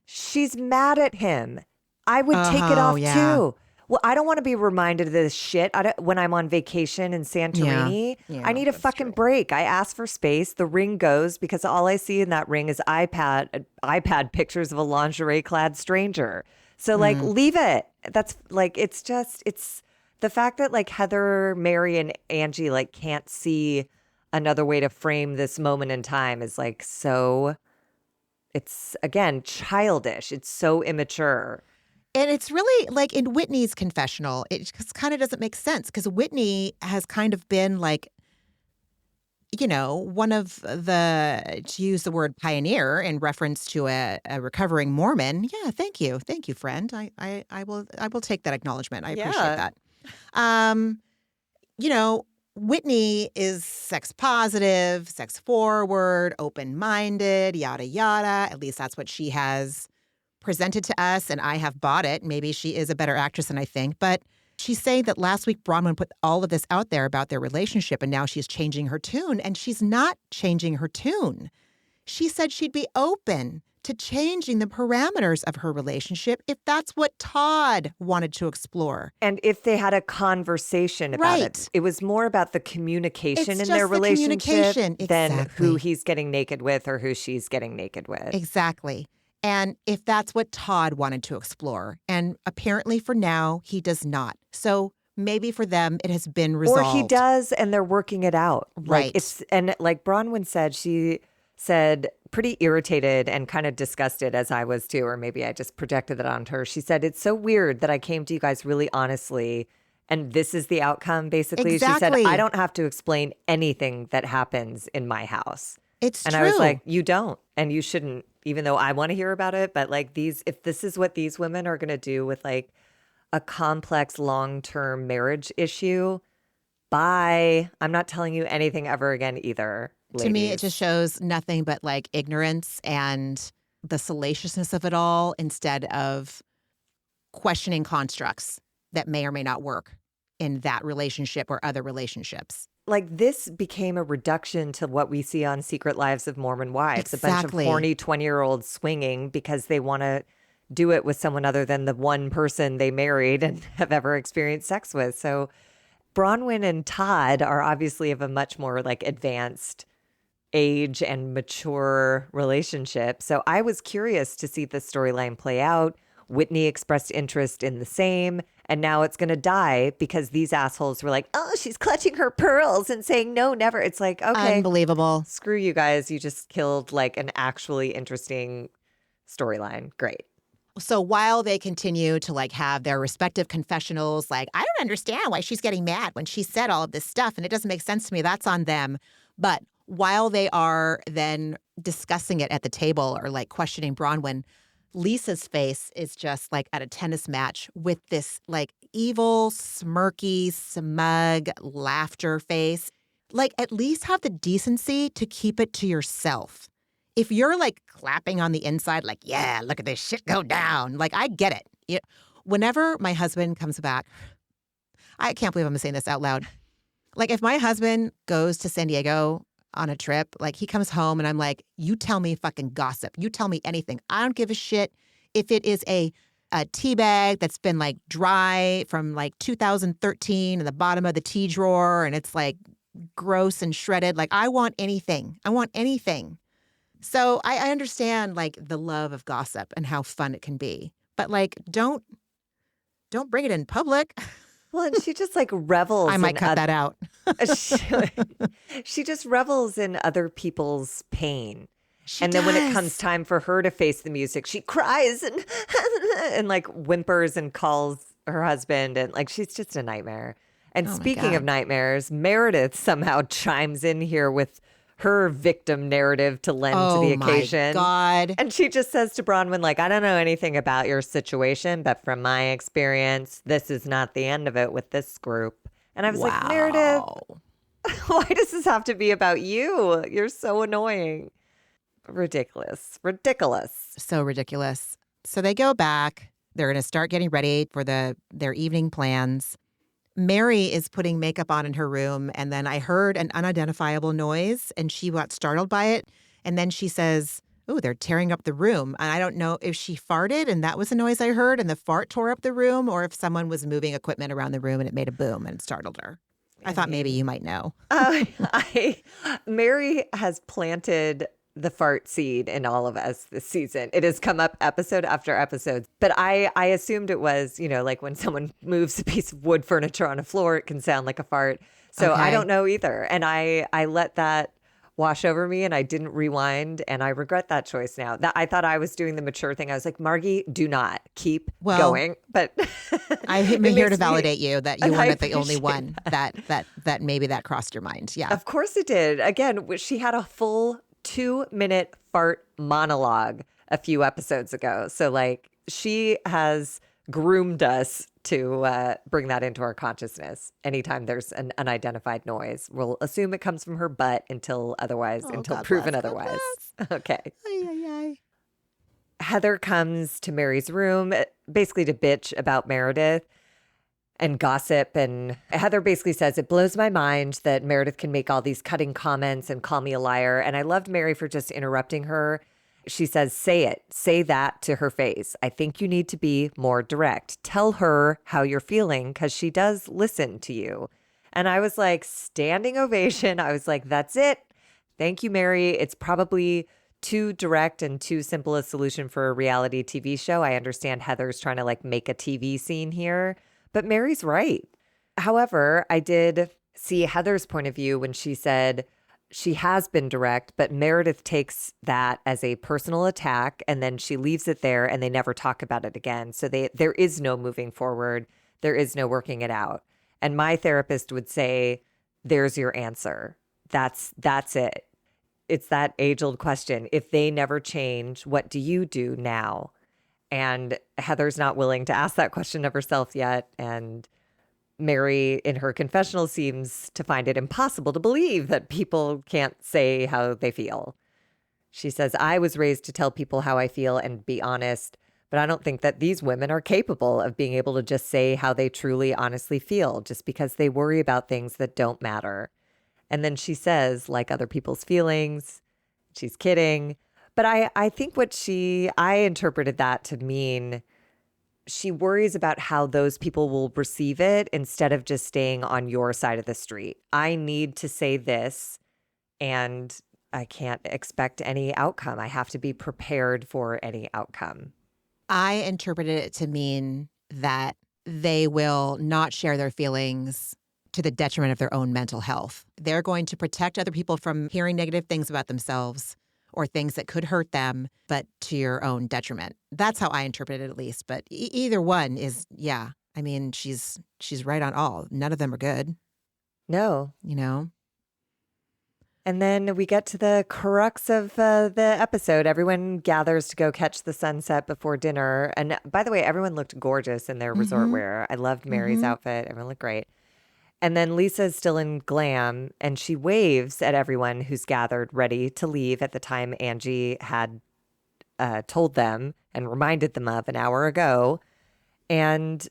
she's mad at him. I would take it off too. Well, I don't want to be reminded of this shit when I'm on vacation in Santorini. Yeah, I need a fucking break. I ask for space. The ring goes because all I see in that ring is iPad pictures of a lingerie-clad stranger. So like, leave it. That's like, it's the fact that like Heather, Mary, and Angie like can't see another way to frame this moment in time is like so. It's again childish. It's so immature. And it's really like in Whitney's confessional, it just kind of doesn't make sense because Whitney has kind of been like, one of to use the word pioneer in reference to a recovering Mormon. Yeah, thank you, friend. I will take that acknowledgement. I appreciate that. Whitney is sex positive, sex forward, open minded, yada yada. At least that's what she has presented to us, and I have bought it. Maybe she is a better actress than I think, but she's saying that last week Bronwyn put all of this out there about their relationship, and now she's changing her tune, and she's not changing her tune. She said she'd be open to changing the parameters of her relationship if that's what Todd wanted to explore. And if they had a conversation about it. It was more about the communication in their relationship than who he's getting naked with or who she's getting naked with. Exactly. And if that's what Todd wanted to explore. And apparently for now, he does not. So maybe for them it has been Or he resolved. does, and they're working it out. Like Right. and like Bronwyn said, she said pretty irritated and kind of disgusted as I was too, or maybe I just projected that onto her. She said, "It's so weird that I came to you guys really honestly, and this is the outcome, basically." She said, "I Exactly. don't have to explain anything that happens in my house." It's And I was like, true. "You don't, and you shouldn't, even though I want to hear about it. But like if this is what these women are going to do with like a complex long-term marriage issue, bye. I'm not telling you anything ever again either, To me, it just ladies." shows nothing but like ignorance and the salaciousness of it all instead of questioning constructs that may or may not work in that relationship or other relationships. Like this became a reduction to what we see on Secret Lives of Mormon Wives, a bunch of Exactly. horny 20-year-olds swinging because they want to do it with someone other than the one person they married and have ever experienced sex with. So Bronwyn and Todd are obviously of a much more like advanced age and mature relationship. So I was curious to see the storyline play out. Whitney expressed interest in the same, and now it's going to die because these assholes were like, "Oh, she's clutching her pearls and saying no, never." It's like, okay, Unbelievable. screw you guys. You just killed like an actually interesting storyline. Great. So while they continue to like have their respective confessionals, like, I don't understand why she's getting mad when she said all of this stuff and it doesn't make sense to me, that's on them. But while they are then discussing it at the table or like questioning Bronwyn, Lisa's face is just like at a tennis match with this like evil, smirky, smug laughter face. Like, at least have the decency to keep it to yourself. If you're like clapping on the inside, like, yeah, look at this shit go down, like, I get it. Whenever my husband comes back, I can't believe I'm saying this out loud. Like, if my husband goes to San Diego on a trip, like, he comes home and I'm like, you tell me fucking gossip. You tell me anything. I don't give a shit if it is a tea bag that's been like dry from like 2013 in the bottom of the tea drawer and it's like gross and shredded. Like, I want anything. I want anything. So I understand like the love of gossip and how fun it can be, but like don't bring it in public. Well, and she just like I revels might in cut that out. she, she just revels in other people's pain. She And then when it comes does. time for her to face the music, she cries and and like whimpers and calls her husband, and like she's just a nightmare. And Oh my speaking of God. nightmares, Meredith somehow chimes in here with her victim narrative to lend to the Oh my occasion. God. And she just says to Bronwyn, like, "I don't know anything about your situation, but from my experience, this is not the end of it with this group." And I was like, "Meredith, Wow. why does this have to be about you? You're so annoying." Ridiculous. Ridiculous. So ridiculous. So they go back. They're going to start getting ready for their evening plans. Mary is putting makeup on in her room, and then I heard an unidentifiable noise, and she got startled by it. And then she says, "Oh, they're tearing up the room." And I don't know if she farted, and that was the noise I heard, and the fart tore up the room, or if someone was moving equipment around the room and it made a boom and it startled her. I I thought maybe you mean, might know. I Mary has planted the fart seed in all of us this season. It has come up episode after episode. But I assumed it was, like when someone moves a piece of wood furniture on a floor, it can sound like a fart. So I Okay. don't know either. And I let that wash over me and I didn't rewind, and I regret that choice now. That I thought I was doing the mature thing. I was like, "Margie, do not keep Well, going." But I'm it here to makes me validate you that you and I weren't the only appreciate one that. that maybe that crossed your mind. Yeah. Of course it did. Again, she had a full 2-minute fart monologue a few episodes ago. So, like, she has groomed us to bring that into our consciousness. Anytime there's an unidentified noise, we'll assume it comes from her butt Oh, until God proven bless. God otherwise. bless. Okay. Ay, ay, ay. Heather comes to Mary's room basically to bitch about Meredith and gossip. And Heather basically says, "It blows my mind that Meredith can make all these cutting comments and call me a liar." And I loved Mary for just interrupting her. She says, "Say it. Say that to her face. I think you need to be more direct. Tell her how you're feeling because she does listen to you." And I was like, standing ovation. I was like, "That's it. Thank you, Mary." It's probably too direct and too simple a solution for a reality TV show. I understand Heather's trying to like make a TV scene here, but Mary's right. However, I did see Heather's point of view when she said she has been direct, but Meredith takes that as a personal attack and then she leaves it there and they never talk about it again. So there is no moving forward. There is no working it out. And my therapist would say, there's your answer. That's it. It's that age-old question. If they never change, what do you do now? And Heather's not willing to ask that question of herself yet. And Mary, in her confessional, seems to find it impossible to believe that people can't say how they feel. She says, I was raised to tell people how I feel and be honest, but I don't think that these women are capable of being able to just say how they truly, honestly feel just because they worry about things that don't matter. And then she says, like other people's feelings, she's kidding. But I think I interpreted that to mean she worries about how those people will receive it instead of just staying on your side of the street. I need to say this and I can't expect any outcome. I have to be prepared for any outcome. I interpreted it to mean that they will not share their feelings to the detriment of their own mental health. They're going to protect other people from hearing negative things about themselves or things that could hurt them, but to your own detriment. That's how I interpret it, at least. But either one is, yeah. I mean, she's right on all. None of them are good. No. You know? And then we get to the crux of the episode. Everyone gathers to go catch the sunset before dinner. And by the way, everyone looked gorgeous in their resort wear. I loved Mary's outfit. Everyone looked great. And then Lisa's still in glam and she waves at everyone who's gathered ready to leave at the time Angie had told them and reminded them of an hour ago. And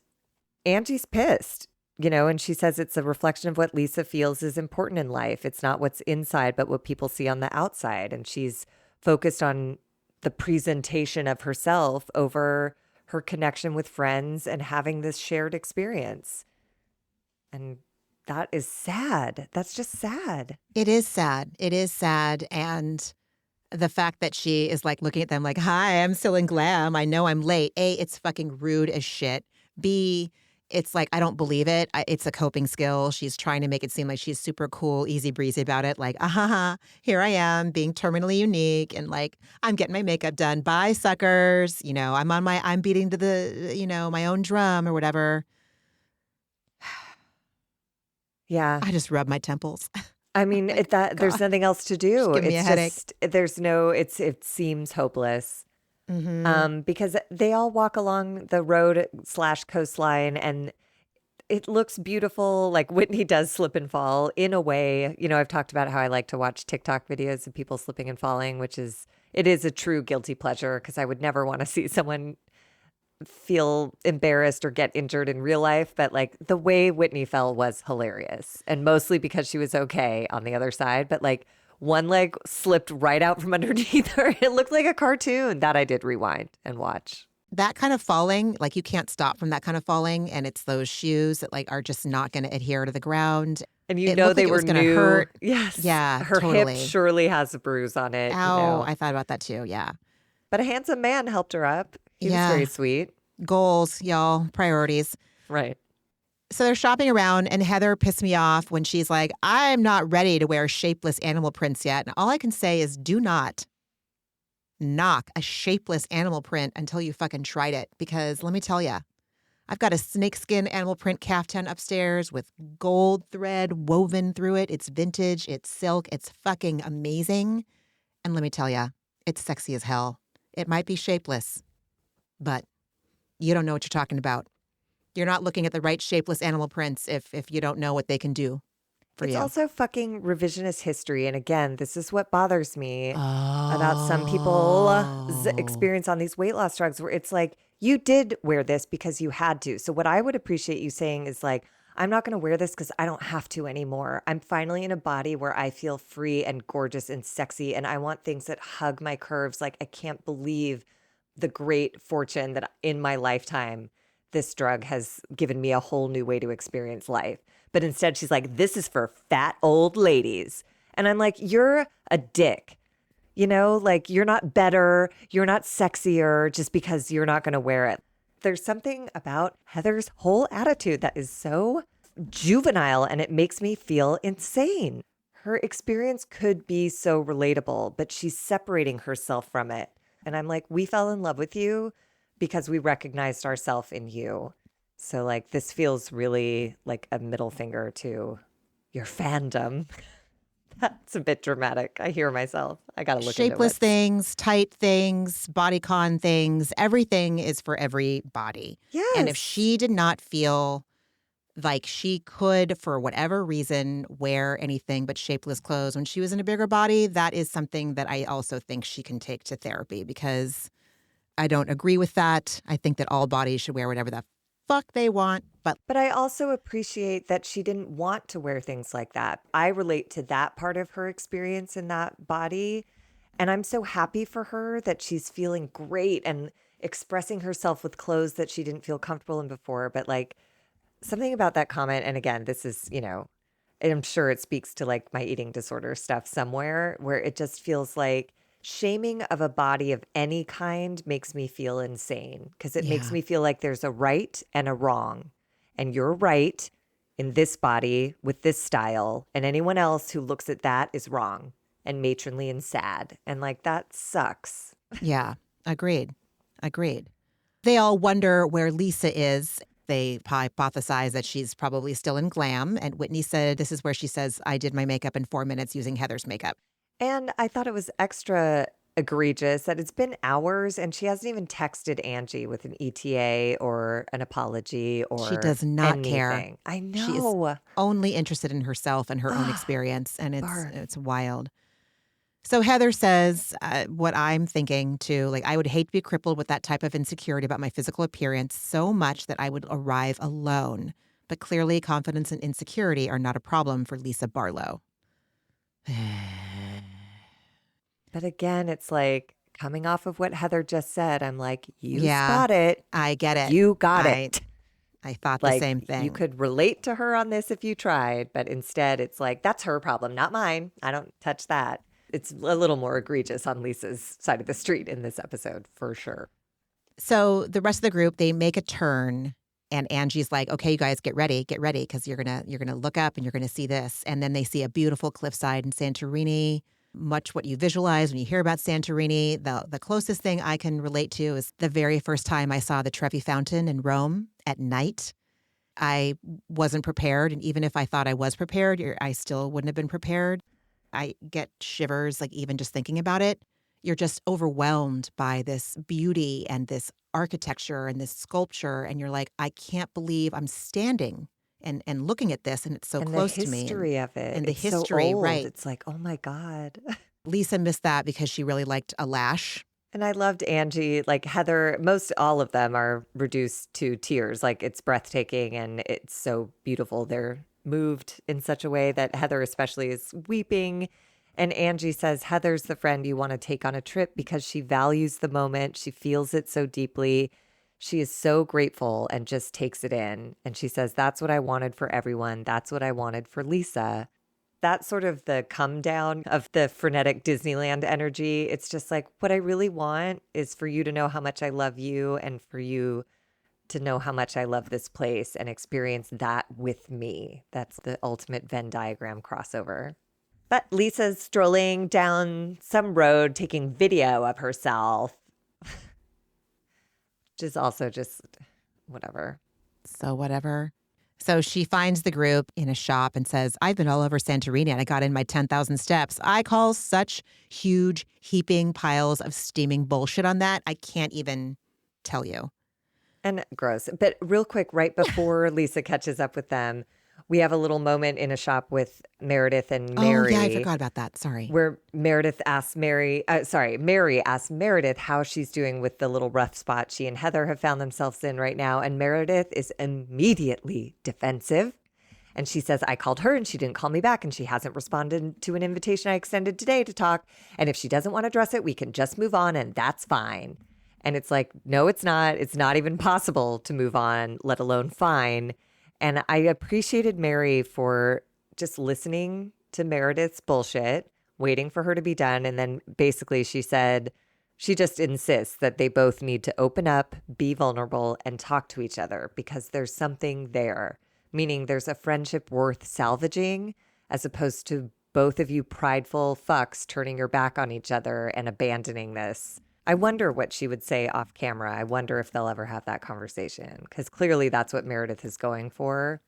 Angie's pissed, and she says it's a reflection of what Lisa feels is important in life. It's not what's inside, but what people see on the outside. And she's focused on the presentation of herself over her connection with friends and having this shared experience. And that is sad. That's just sad. It is sad. It is sad. And the fact that she is like looking at them like, hi, I'm still in glam. I know I'm late. A, it's fucking rude as shit. B, it's like, I don't believe it. It's a coping skill. She's trying to make it seem like she's super cool, easy breezy about it. Like, here I am being terminally unique. And like, I'm getting my makeup done. Bye, suckers. I'm beating to the, my own drum or whatever. Yeah. I just rub my temples. I mean, there's nothing else to do. Just give me a headache. It seems hopeless. Because they all walk along the road / coastline and it looks beautiful. Like Whitney does slip and fall in a way. I've talked about how I like to watch TikTok videos of people slipping and falling, it is a true guilty pleasure because I would never want to see someone feel embarrassed or get injured in real life. But like the way Whitney fell was hilarious and mostly because she was okay on the other side. But like one leg slipped right out from underneath her. It looked like a cartoon. That I did rewind and watch. That kind of falling, like you can't stop from that kind of falling. And it's those shoes that like are just not going to adhere to the ground. And they were going to new. hurt. Yes. Yeah, Her totally. hip surely has a bruise on it. Ow, I thought about that too. Yeah. But a handsome man helped her up. He was very sweet. Goals, y'all, priorities. Right. So they're shopping around and Heather pissed me off when she's like, I'm not ready to wear shapeless animal prints yet. And all I can say is do not knock a shapeless animal print until you fucking tried it. Because let me tell you, I've got a snakeskin animal print caftan upstairs with gold thread woven through it. It's vintage. It's silk. It's fucking amazing. And let me tell you, it's sexy as hell. It might be shapeless, but you don't know what you're talking about. You're not looking at the right shapeless animal prints if you don't know what they can do for you. It's also fucking revisionist history. And again, this is what bothers me about some people's experience on these weight loss drugs where it's like, you did wear this because you had to. So what I would appreciate you saying is like, I'm not going to wear this because I don't have to anymore. I'm finally in a body where I feel free and gorgeous and sexy. And I want things that hug my curves. Like I can't believe the great fortune that in my lifetime, this drug has given me a whole new way to experience life. But instead she's like, this is for fat old ladies. And I'm like, you're a dick. Like you're not better. You're not sexier just because you're not going to wear it. There's something about Heather's whole attitude that is so juvenile and it makes me feel insane. Her experience could be so relatable, but she's separating herself from it. And I'm like, we fell in love with you because we recognized ourselves in you. So like this feels really like a middle finger to your fandom. That's a bit dramatic. I hear myself. I got to look into Shapeless it. things, tight things, bodycon things, everything is for every body. And if Yes. she did not feel like she could, for whatever reason, wear anything but shapeless clothes when she was in a bigger body, that is something that I also think she can take to therapy, because I don't agree with that. I think that all bodies should wear whatever the fuck they want. But I also appreciate that she didn't want to wear things like that. I relate to that part of her experience in that body. And I'm so happy for her that she's feeling great and expressing herself with clothes that she didn't feel comfortable in before. But like something about that comment, and again, this is, I'm sure it speaks to like my eating disorder stuff somewhere, where it just feels like shaming of a body of any kind makes me feel insane, because it makes Yeah. me feel like there's a right and a wrong. And you're right in this body with this style, and anyone else who looks at that is wrong and matronly and sad. And like that sucks. Yeah. Agreed. They all wonder where Lisa is. They hypothesize that she's probably still in glam. And Whitney said, this is where she says, I did my makeup in 4 minutes using Heather's makeup. And I thought it was extra egregious that it's been hours and she hasn't even texted Angie with an ETA or an apology She or does not care. anything. I She is know. only interested in herself and her own Ah, experience. And Barf. it's wild. So Heather says what I'm thinking too, like I would hate to be crippled with that type of insecurity about my physical appearance so much that I would arrive alone. But clearly confidence and insecurity are not a problem for Lisa Barlow. But again, it's like coming off of what Heather just said, I'm like, you Yeah, spot it. I get it. You got I it. thought the Like same thing. you could relate to her on this if you tried, but instead it's like, that's her problem, not mine. I don't touch that. It's a little more egregious on Lisa's side of the street in this episode, for sure. So the rest of the group, they make a turn, and Angie's like, okay, you guys get ready, because you're gonna look up and you're gonna see this. And then they see a beautiful cliffside in Santorini, much what you visualize when you hear about Santorini. The closest thing I can relate to is the very first time I saw the Trevi Fountain in Rome at night. I wasn't prepared, and even if I thought I was prepared, I still wouldn't have been prepared. I get shivers, like even just thinking about it. You're just overwhelmed by this beauty and this architecture and this sculpture. And you're like, I can't believe I'm standing and looking at this, and it's so And the close to me. history of it. And the It's history, so old. right. It's like, oh my God. Lisa missed that because she really liked a lash. And I loved Angie. Like Heather, most all of them are reduced to tears. Like it's breathtaking and it's so beautiful. They're moved in such a way that Heather especially is weeping. And Angie says, Heather's the friend you want to take on a trip because she values the moment. She feels it so deeply. She is so grateful and just takes it in. And she says, that's what I wanted for everyone. That's what I wanted for Lisa. That's sort of the come down of the frenetic Disneyland energy. It's just like, what I really want is for you to know how much I love you and for you to know how much I love this place and experience that with me. That's the ultimate Venn diagram crossover. But Lisa's strolling down some road taking video of herself, which is also just whatever. So whatever. So she finds the group in a shop and says, I've been all over Santorini and I got in my 10,000 steps. I call such huge heaping piles of steaming bullshit on that. I can't even tell you. And gross. But real quick, right before Lisa catches up with them, we have a little moment in a shop with Meredith and Mary. Oh, yeah, I forgot about that. Sorry. Where Mary asks Meredith how she's doing with the little rough spot she and Heather have found themselves in right now. And Meredith is immediately defensive. And she says, I called her and she didn't call me back. And she hasn't responded to an invitation I extended today to talk. And if she doesn't want to address it, we can just move on and that's fine. And it's like, no, it's not. It's not even possible to move on, let alone fine. And I appreciated Mary for just listening to Meredith's bullshit, waiting for her to be done. And then basically she said, she just insists that they both need to open up, be vulnerable, and talk to each other because there's something there. meaning there's a friendship worth salvaging as opposed to both of you prideful fucks turning your back on each other and abandoning this. I wonder what she would say off camera. I wonder if they'll ever have that conversation, because clearly that's what Meredith is going for,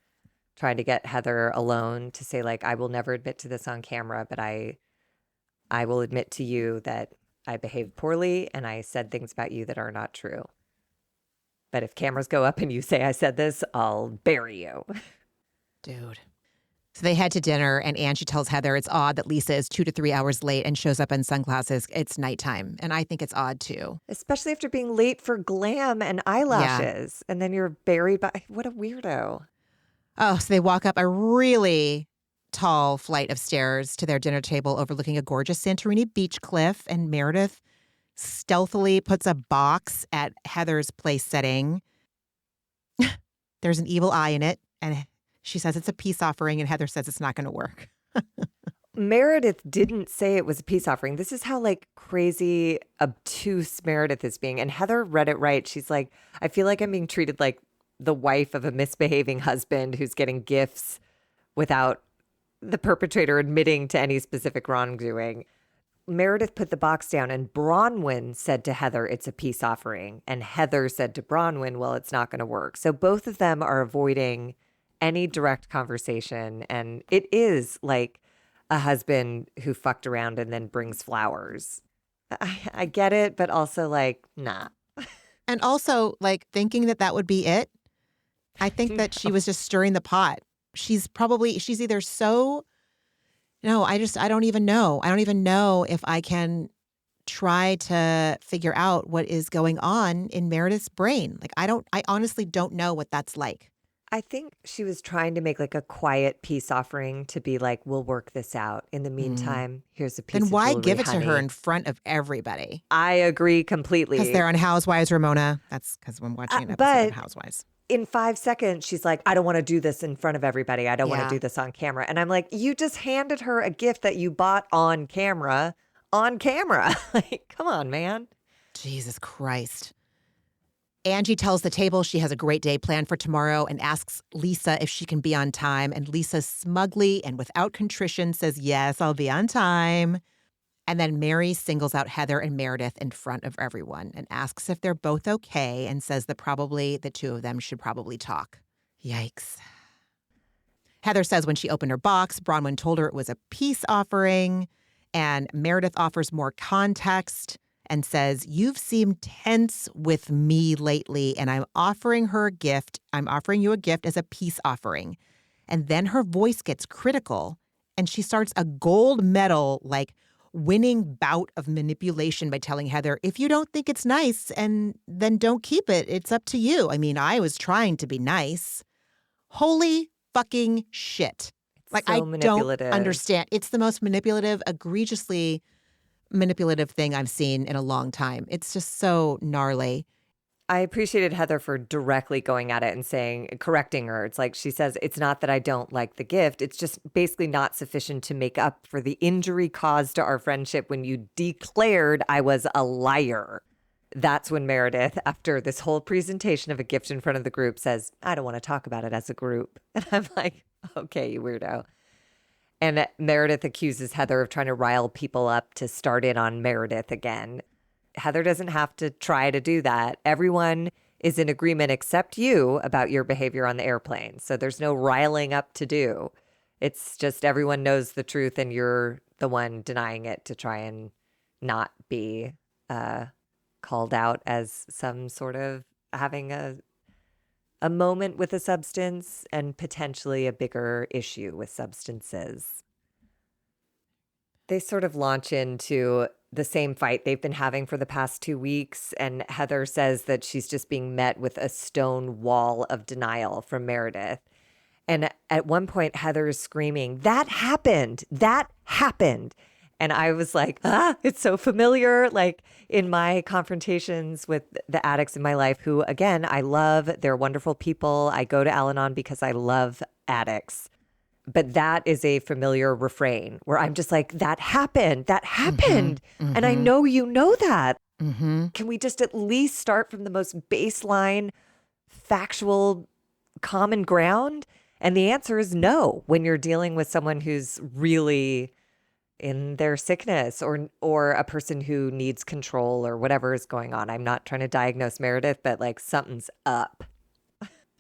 trying to get Heather alone to say, like, I will never admit to this on camera, but I will admit to you that I behaved poorly and I said things about you that are not true. But if cameras go up and you say I said this, I'll bury you. Dude. So they head to dinner, and Angie tells Heather it's odd that Lisa is 2 to 3 hours late and shows up in sunglasses. It's nighttime. And I think it's odd, too. Especially after being late for glam and eyelashes. Yeah. And then you're buried by... What a weirdo. Oh, so they walk up a really tall flight of stairs to their dinner table overlooking a gorgeous Santorini beach cliff. And Meredith stealthily puts a box at Heather's place setting. There's an evil eye in it, and she says it's a peace offering, and Heather says it's not going to work. Meredith didn't say it was a peace offering. This is how like crazy obtuse Meredith is being. And Heather read it right. She's like, I feel like I'm being treated like the wife of a misbehaving husband who's getting gifts without the perpetrator admitting to any specific wrongdoing. Meredith put the box down, and Bronwyn said to Heather, it's a peace offering. And Heather said to Bronwyn, well, it's not going to work. So both of them are avoiding any direct conversation. And it is like a husband who fucked around and then brings flowers. I get it, but also like, nah. And also like thinking that would be it. I think that she was just stirring the pot. She's either so, no, I don't even know. I don't even know if I can try to figure out what is going on in Meredith's brain. Like, I honestly don't know what that's like. I think she was trying to make like a quiet peace offering to be like, we'll work this out. In the meantime, here's a piece of jewelry, then why give it honey. to her in front of everybody? I agree completely. Because they're on Housewives, Ramona. That's because I'm watching an episode of Housewives. In 5 seconds, she's like, I don't want to do this in front of everybody. I don't want to do this on camera. And I'm like, you just handed her a gift that you bought on camera. Like, come on, man. Jesus Christ. Angie tells the table she has a great day planned for tomorrow and asks Lisa if she can be on time. And Lisa smugly and without contrition says, yes, I'll be on time. And then Mary singles out Heather and Meredith in front of everyone and asks if they're both okay and says that probably the two of them should probably talk. Yikes. Heather says when she opened her box, Bronwyn told her it was a peace offering. And Meredith offers more context and says, you've seemed tense with me lately, and I'm offering her a gift. I'm offering you a gift as a peace offering. And then her voice gets critical, and she starts a gold medal, like, winning bout of manipulation by telling Heather, if you don't think it's nice, and then don't keep it. It's up to you. I mean, I was trying to be nice. Holy fucking shit. Like, so I don't understand. It's the most manipulative, egregiously manipulative thing I've seen in a long time. It's just so gnarly. I appreciated Heather for directly going at it and saying, correcting her. It's like she says, it's not that I don't like the gift. It's just basically not sufficient to make up for the injury caused to our friendship when you declared I was a liar. That's when Meredith, after this whole presentation of a gift in front of the group, says, I don't want to talk about it as a group. And I'm like, okay, you weirdo. And Meredith accuses Heather of trying to rile people up to start in on Meredith again. Heather doesn't have to try to do that. Everyone is in agreement except you about your behavior on the airplane. So there's no riling up to do. It's just everyone knows the truth and you're the one denying it to try and not be called out as some sort of having a moment with a substance and potentially a bigger issue with substances. They sort of launch into the same fight they've been having for the past 2 weeks. And Heather says that she's just being met with a stone wall of denial from Meredith. And at one point, Heather is screaming, that happened. That happened. And I was like, it's so familiar. Like in my confrontations with the addicts in my life, who, again, I love. They're wonderful people. I go to Al-Anon because I love addicts. But that is a familiar refrain where I'm just like, that happened. That happened. Mm-hmm. And I know you know that. Mm-hmm. Can we just at least start from the most baseline, factual, common ground? And the answer is no when you're dealing with someone who's really in their sickness or a person who needs control or whatever is going on. I'm not trying to diagnose Meredith, but like something's up.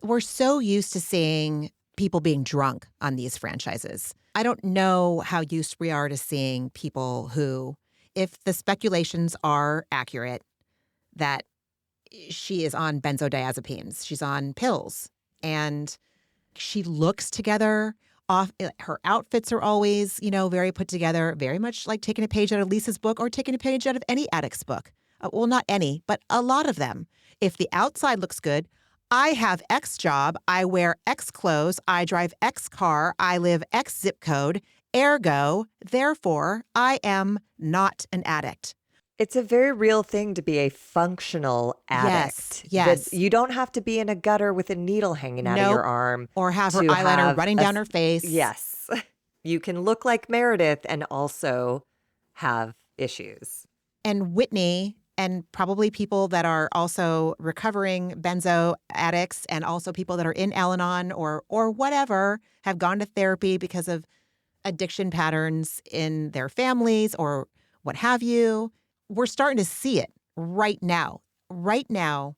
We're so used to seeing people being drunk on these franchises. I don't know how used we are to seeing people who, if the speculations are accurate, that she is on benzodiazepines, she's on pills, and she looks together. Her outfits are always, very put together, very much like taking a page out of Lisa's book or taking a page out of any addict's book. Well, not any, but a lot of them. If the outside looks good, I have X job, I wear X clothes, I drive X car, I live X zip code, ergo, therefore, I am not an addict. It's a very real thing to be a functional addict. Yes. You don't have to be in a gutter with a needle hanging out of your arm. Or have her to eyeliner have running down her face. Yes. You can look like Meredith and also have issues. And Whitney, and probably people that are also recovering benzo addicts and also people that are in Al-Anon or whatever have gone to therapy because of addiction patterns in their families or what have you. We're starting to see it right now. Right now,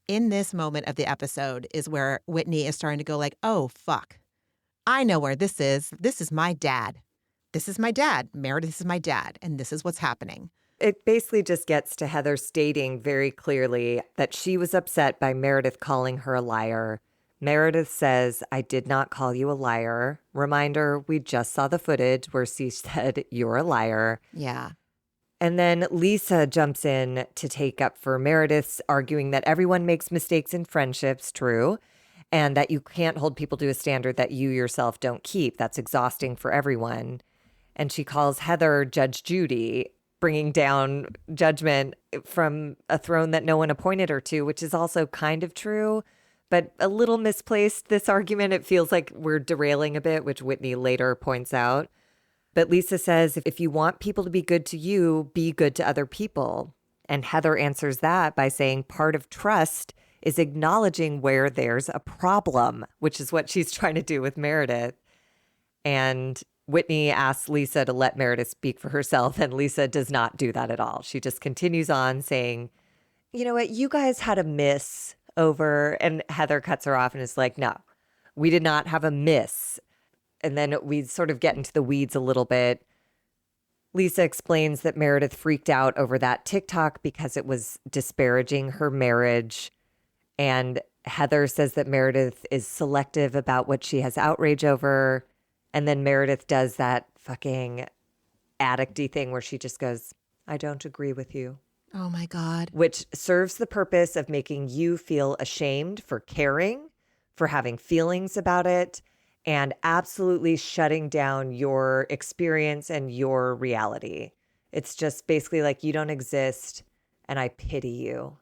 in this moment of the episode is where Whitney is starting to go like, oh, fuck. I know where this is. This is my dad. This is my dad. Meredith is my dad. And this is what's happening. It basically just gets to Heather stating very clearly that she was upset by Meredith calling her a liar. Meredith says, I did not call you a liar. Reminder, we just saw the footage where she said, you're a liar. Yeah. And then Lisa jumps in to take up for Meredith's, arguing that everyone makes mistakes in friendships, true, and that you can't hold people to a standard that you yourself don't keep. That's exhausting for everyone. And she calls Heather Judge Judy, bringing down judgment from a throne that no one appointed her to, which is also kind of true, but a little misplaced, this argument. It feels like we're derailing a bit, which Whitney later points out. But Lisa says, if you want people to be good to you, be good to other people. And Heather answers that by saying part of trust is acknowledging where there's a problem, which is what she's trying to do with Meredith. And Whitney asks Lisa to let Meredith speak for herself, and Lisa does not do that at all. She just continues on saying, you know what, you guys had a miss over, and Heather cuts her off and is like, no, we did not have a miss. And then we sort of get into the weeds a little bit. Lisa explains that Meredith freaked out over that TikTok because it was disparaging her marriage. And Heather says that Meredith is selective about what she has outrage over. And then Meredith does that fucking addict-y thing where she just goes, I don't agree with you. Oh my God. Which serves the purpose of making you feel ashamed for caring, for having feelings about it, and absolutely shutting down your experience and your reality. It's just basically like, you don't exist and I pity you,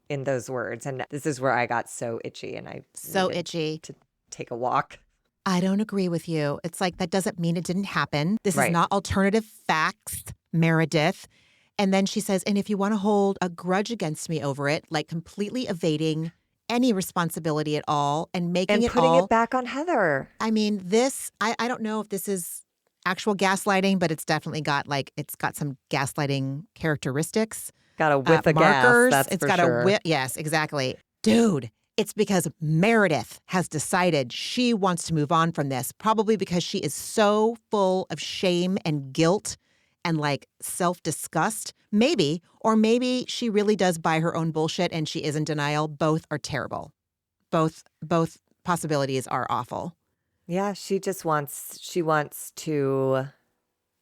in those words. And this is where I got so itchy and I itchy to take a walk. I don't agree with you. It's like, that doesn't mean it didn't happen. This Right. is not alternative facts, Meredith. And then she says, and if you want to hold a grudge against me over it, like completely evading any responsibility at all and making And it putting all. it back on Heather. I mean, I don't know if this is actual gaslighting, but it's definitely got it's got some gaslighting characteristics. Got a whiff of markers. gas, that's it's for got sure. a whiff. Yes, exactly. Dude, it's because Meredith has decided she wants to move on from this, probably because she is so full of shame and guilt and self-disgust. Maybe, or maybe she really does buy her own bullshit and she is in denial. Both are terrible. Both possibilities are awful. Yeah, she wants to,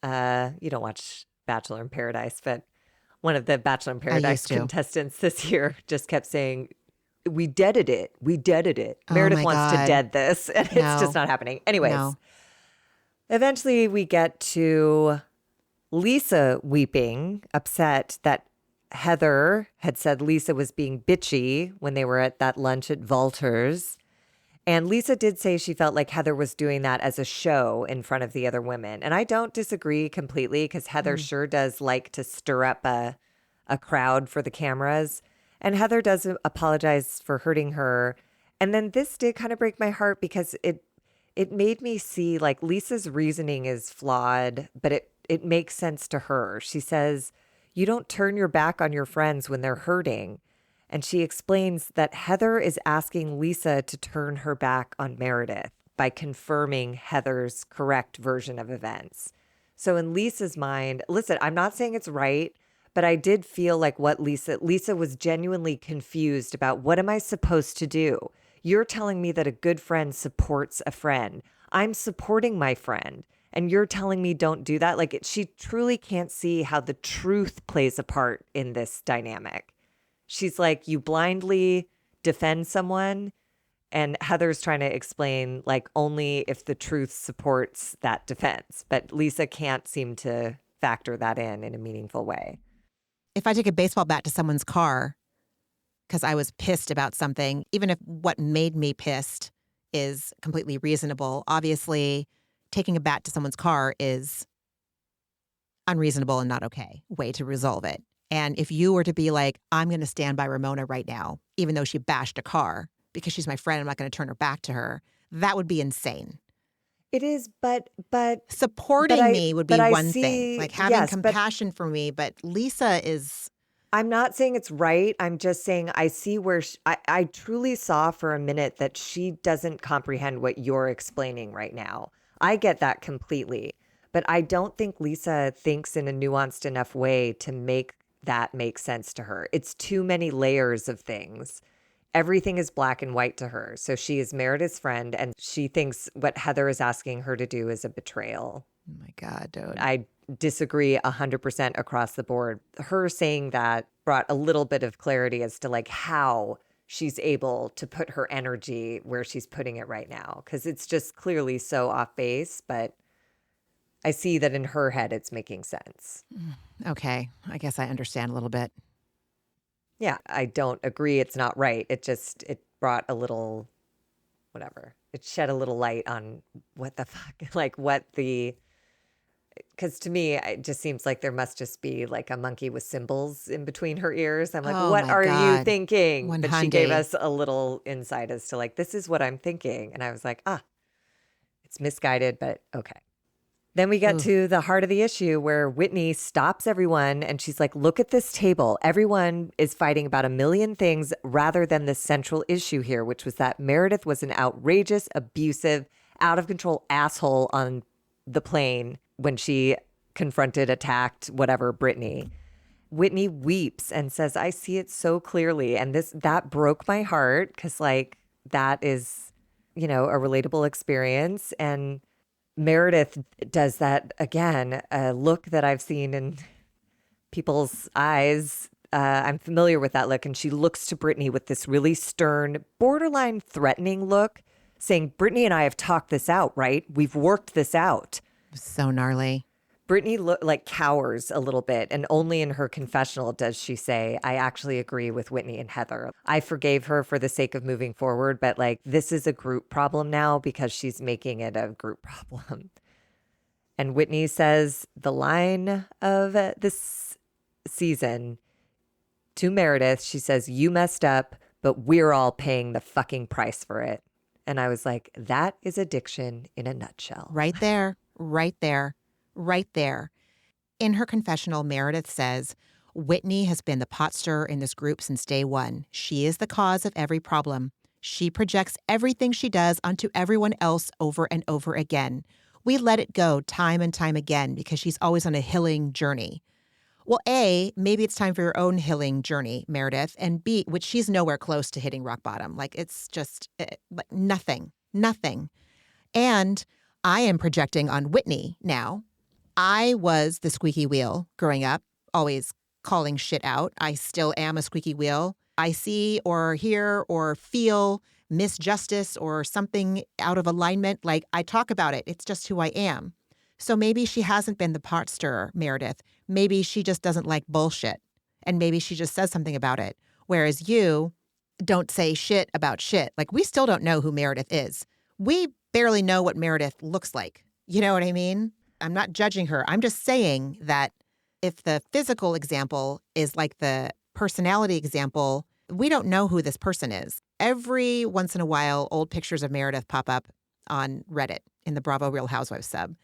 you don't watch Bachelor in Paradise, but one of the Bachelor in Paradise used to. contestants this year just kept saying, we deaded it. We deaded it. Oh Meredith my wants to God. dead this, and it's No. just not happening. Anyways, No. eventually we get to Lisa weeping, upset that Heather had said Lisa was being bitchy when they were at that lunch at Valter's. And Lisa did say she felt like Heather was doing that as a show in front of the other women. And I don't disagree completely, because Heather sure does like to stir up a crowd for the cameras. And Heather does apologize for hurting her. And then this did kind of break my heart, because it made me see like Lisa's reasoning is flawed, but it makes sense to her. She says, "You don't turn your back on your friends when they're hurting." And she explains that Heather is asking Lisa to turn her back on Meredith by confirming Heather's correct version of events. So in Lisa's mind, listen, I'm not saying it's right, but I did feel like what Lisa was genuinely confused about, what am I supposed to do? You're telling me that a good friend supports a friend. I'm supporting my friend. And you're telling me don't do that? Like she truly can't see how the truth plays a part in this dynamic. She's like, you blindly defend someone. And Heather's trying to explain like only if the truth supports that defense. But Lisa can't seem to factor that in a meaningful way. If I take a baseball bat to someone's car because I was pissed about something, even if what made me pissed is completely reasonable, obviously taking a bat to someone's car is unreasonable and not okay way to resolve it. And if you were to be like, I'm going to stand by Ramona right now, even though she bashed a car because she's my friend, I'm not going to turn her back to her, that would be insane. It is, but supporting me would be one thing, like having compassion for me. But Lisa is. I'm not saying it's right. I'm just saying I see where I truly saw for a minute that she doesn't comprehend what you're explaining right now. I get that completely, but I don't think Lisa thinks in a nuanced enough way to make that make sense to her. It's too many layers of things. Everything is black and white to her. So she is Meredith's friend, and she thinks what Heather is asking her to do is a betrayal. Oh my God, dude. I disagree 100% across the board. Her saying that brought a little bit of clarity as to like how she's able to put her energy where she's putting it right now. Because it's just clearly so off base, but I see that in her head it's making sense. Okay. I guess I understand a little bit. Yeah, I don't agree it's not right. It brought a little, whatever. It shed a little light on what the fuck, like because to me, it just seems like there must just be like a monkey with cymbals in between her ears. I'm like, what are you thinking? 100. But she gave us a little insight as to like, this is what I'm thinking. And I was like, it's misguided, but okay. Then we get to the heart of the issue where Whitney stops everyone and she's like, look at this table. Everyone is fighting about a million things rather than the central issue here, which was that Meredith was an outrageous, abusive, out of control asshole on the plane when she confronted, attacked, whatever, Brittany. Whitney weeps and says, I see it so clearly. And that broke my heart because like that is, a relatable experience. And Meredith does that again, a look that I've seen in people's eyes. I'm familiar with that look. And she looks to Brittany with this really stern, borderline threatening look, saying, Brittany and I have talked this out, right? We've worked this out. So gnarly. Brittany cowers a little bit, and only in her confessional does she say, I actually agree with Whitney and Heather. I forgave her for the sake of moving forward, but like this is a group problem now because she's making it a group problem. And Whitney says the line of this season to Meredith, she says, you messed up, but we're all paying the fucking price for it. And I was like, that is addiction in a nutshell. Right there, right there. Right there. In her confessional, Meredith says, Whitney has been the pot stirrer in this group since day one. She is the cause of every problem. She projects everything she does onto everyone else over and over again. We let it go time and time again because she's always on a healing journey. Well, A, maybe it's time for your own healing journey, Meredith, and B, which she's nowhere close to hitting rock bottom. Like it's just nothing. And I am projecting on Whitney now. I was the squeaky wheel growing up, always calling shit out. I still am a squeaky wheel. I see or hear or feel misjustice or something out of alignment. Like I talk about it. It's just who I am. So maybe she hasn't been the pot stirrer, Meredith. Maybe she just doesn't like bullshit. And maybe she just says something about it. Whereas you don't say shit about shit. Like we still don't know who Meredith is. We barely know what Meredith looks like. You know what I mean? I'm not judging her. I'm just saying that if the physical example is like the personality example, we don't know who this person is. Every once in a while, old pictures of Meredith pop up on Reddit in the Bravo Real Housewives sub.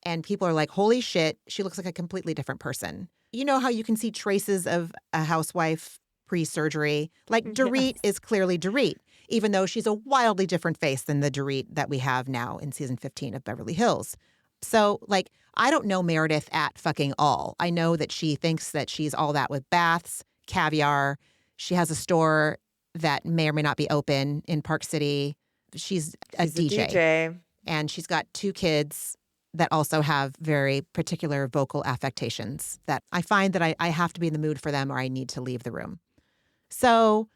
And people are like, holy shit, she looks like a completely different person. You know how you can see traces of a housewife pre-surgery? Like Dorit is clearly Dorit, even though she's a wildly different face than the Dorit that we have now in season 15 of Beverly Hills. So, like, I don't know Meredith at fucking all. I know that she thinks that she's all that with baths, caviar. She has a store that may or may not be open in Park City. She's a DJ. And she's got 2 kids that also have very particular vocal affectations that I find that I have to be in the mood for them or I need to leave the room. So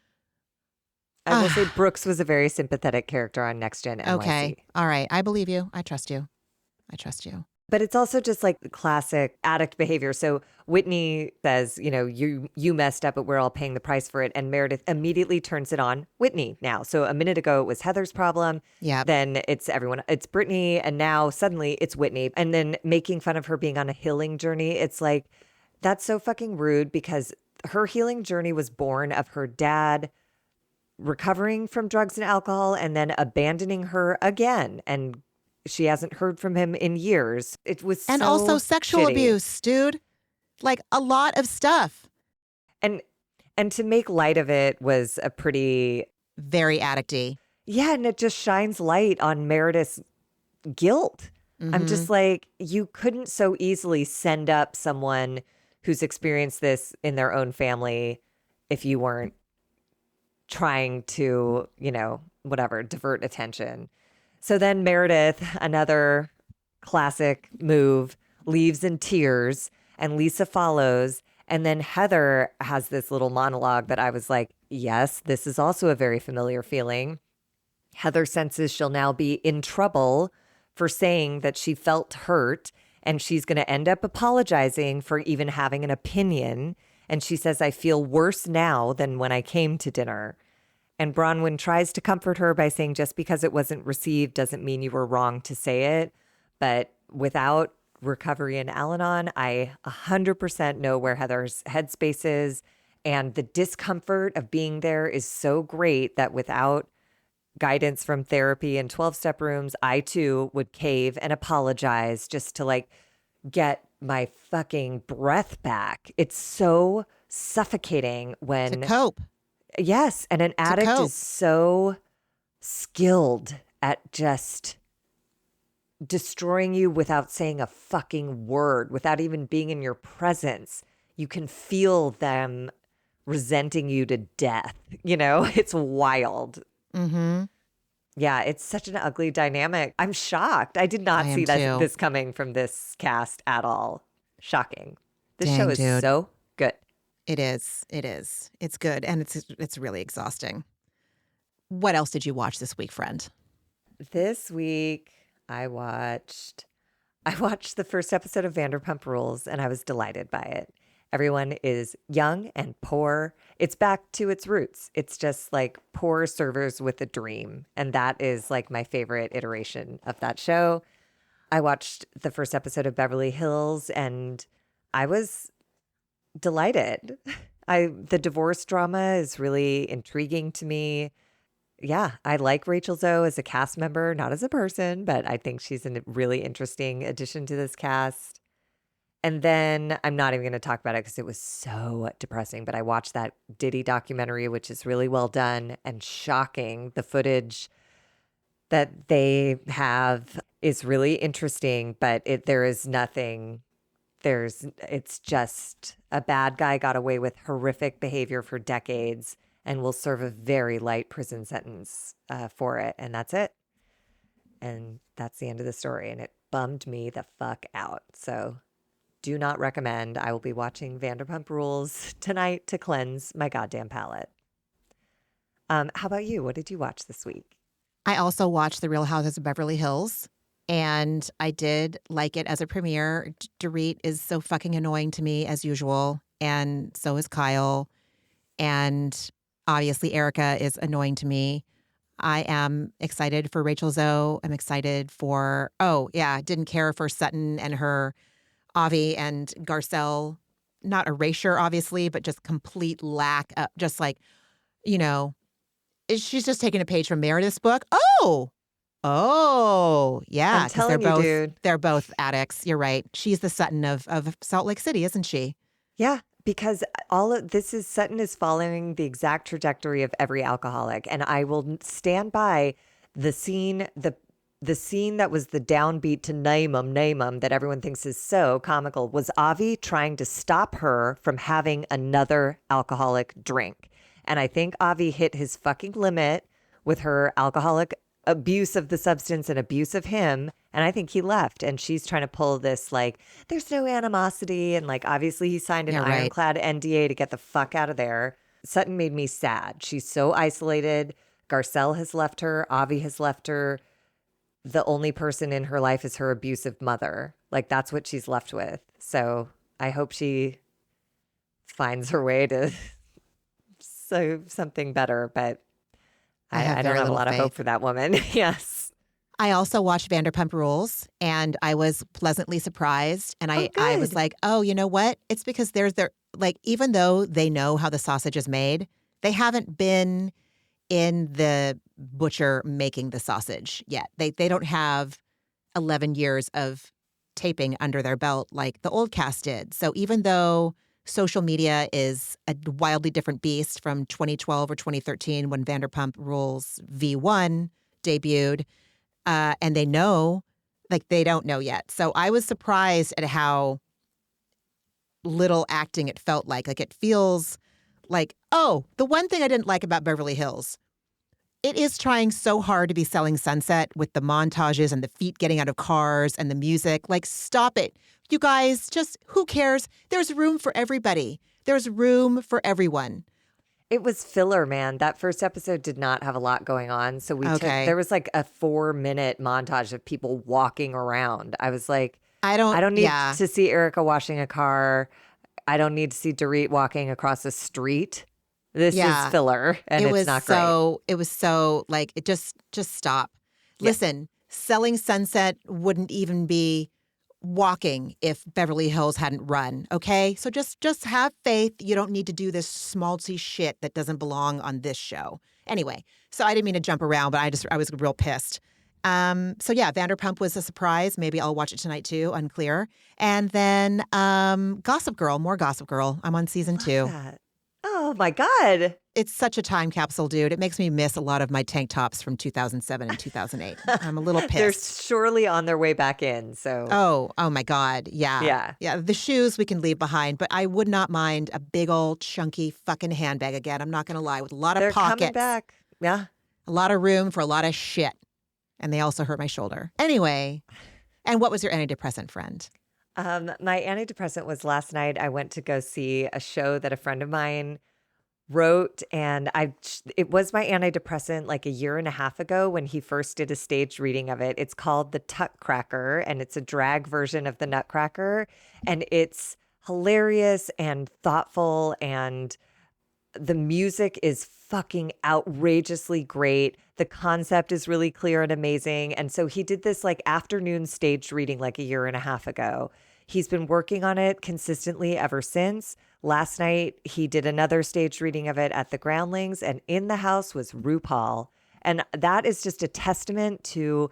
I will say Brooks was a very sympathetic character on Next Gen NYC. Okay. All right. I believe you. I trust you. I trust you. But it's also just like classic addict behavior. So Whitney says, you know, you messed up, but we're all paying the price for it. And Meredith immediately turns it on Whitney now. So a minute ago, it was Heather's problem. Yeah. Then it's Brittany. And now suddenly it's Whitney. And then making fun of her being on a healing journey. It's like, that's so fucking rude because her healing journey was born of her dad recovering from drugs and alcohol and then abandoning her again. And she hasn't heard from him in years. It was and so also sexual shitty. abuse, dude. Like a lot of stuff. And to make light of it was a pretty very addicty. Yeah, and it just shines light on Meredith's guilt. I'm just like, you couldn't so easily send up someone who's experienced this in their own family if you weren't trying to, you know, whatever, divert attention. So then Meredith, another classic move, leaves in tears and Lisa follows. And then Heather has this little monologue that I was like, yes, this is also a very familiar feeling. Heather senses she'll now be in trouble for saying that she felt hurt and she's going to end up apologizing for even having an opinion. And she says, I feel worse now than when I came to dinner. And Bronwyn tries to comfort her by saying just because it wasn't received doesn't mean you were wrong to say it. But without recovery in Al-Anon, I 100% know where Heather's headspace is. And the discomfort of being there is so great that without guidance from therapy and 12-step rooms, I too would cave and apologize just to like get my fucking breath back. It's so suffocating when... To cope. Yes, and an addict is so skilled at just destroying you without saying a fucking word, without even being in your presence. You can feel them resenting you to death. You know, it's wild. Mm-hmm. Yeah, it's such an ugly dynamic. I'm shocked. I did not see this coming from this cast at all. Shocking. This show is so good. It is. It is. It's good. And it's really exhausting. What else did you watch this week, friend? This week, I watched the first episode of Vanderpump Rules, and I was delighted by it. Everyone is young and poor. It's back to its roots. It's just like poor servers with a dream. And that is like my favorite iteration of that show. I watched the first episode of Beverly Hills, and I was delighted. The divorce drama is really intriguing to me. Yeah, I like Rachel Zoe as a cast member, not as a person, but I think she's a really interesting addition to this cast. And then I'm not even going to talk about it because it was so depressing, but I watched that Diddy documentary, which is really well done and shocking. The footage that they have is really interesting, but there is nothing. It's just a bad guy got away with horrific behavior for decades and will serve a very light prison sentence for it. And that's it. And that's the end of the story. And it bummed me the fuck out. So do not recommend. I will be watching Vanderpump Rules tonight to cleanse my goddamn palate. How about you? What did you watch this week? I also watched The Real Housewives of Beverly Hills. And I did like it as a premiere. Dorit is so fucking annoying to me as usual. And so is Kyle. And obviously Erica is annoying to me. I am excited for Rachel Zoe. I'm excited for, didn't care for Sutton and her Avi and Garcelle. Not erasure, obviously, but just complete lack of, just like, you know, she's just taking a page from Meredith's book. Oh, Oh, yeah, I'm because telling you, dude. they're both addicts. You're right. She's the Sutton of Salt Lake City, isn't she? Yeah, because all of this is Sutton is following the exact trajectory of every alcoholic, and I will stand by the scene, the scene that was the downbeat to name 'em that everyone thinks is so comical was Avi trying to stop her from having another alcoholic drink. And I think Avi hit his fucking limit with her alcoholic abuse of the substance and abuse of him. And I think he left. And she's trying to pull this like, there's no animosity. And like, obviously, he signed an Yeah, right. ironclad NDA to get the fuck out of there. Sutton made me sad. She's so isolated. Garcelle has left her. Avi has left her. The only person in her life is her abusive mother. Like, that's what she's left with. So I hope she finds her way to something better. But I have I don't very have a little lot of hope faith. for that woman. Yes. I also watched Vanderpump Rules, and I was pleasantly surprised. And Oh, I was good. like, oh, you know what? It's because like, even though they know how the sausage is made, they haven't been in the butcher making the sausage yet. They don't have 11 years of taping under their belt like the old cast did. So even though social media is a wildly different beast from 2012 or 2013 when Vanderpump Rules V1 debuted, and they know, like, they don't know yet. So I was surprised at how little acting it felt like. Like, it feels like, oh, the one thing I didn't like about Beverly Hills, it is trying so hard to be Selling Sunset with the montages and the feet getting out of cars and the music. Like, stop it. You guys, just who cares? There's room for everybody. There's room for everyone. It was filler, man. That first episode did not have a lot going on. So Okay. there was like a 4-minute montage of people walking around. I was like, I don't, I don't need yeah. to see Erica washing a car. I don't need to see Dorit walking across a street. This is Yeah. filler and It it's was not great. so like, it just stop. Yeah. Listen, Selling Sunset wouldn't even be walking if Beverly Hills hadn't run, okay? So just have faith. You don't need to do this schmaltzy shit that doesn't belong on this show. Anyway, so I didn't mean to jump around, but I was real pissed. So yeah, Vanderpump was a surprise. Maybe I'll watch it tonight too, unclear. And then Gossip Girl, more Gossip Girl. I'm on season 2. Love that. Oh my God. It's such a time capsule, dude. It makes me miss a lot of my tank tops from 2007 and 2008. I'm a little They're pissed. surely on their way back in. So Oh my God. Yeah. yeah. Yeah. The shoes we can leave behind, but I would not mind a big old chunky fucking handbag again. I'm not going to lie, with a lot of They're pockets, coming back. Yeah. a lot of room for a lot of shit. And they also hurt my shoulder. Anyway. And what was your antidepressant, friend? My antidepressant was last night. I went to go see a show that a friend of mine wrote, and it was my antidepressant like a year and a half ago when he first did a staged reading of it. It's called The Tuckcracker, and it's a drag version of the Nutcracker, and it's hilarious and thoughtful, and the music is fucking outrageously great. The concept is really clear and amazing. And so he did this like afternoon staged reading like a year and a half ago. He's been working on it consistently ever since. Last night, he did another staged reading of it at the Groundlings, and in the house was RuPaul. And that is just a testament to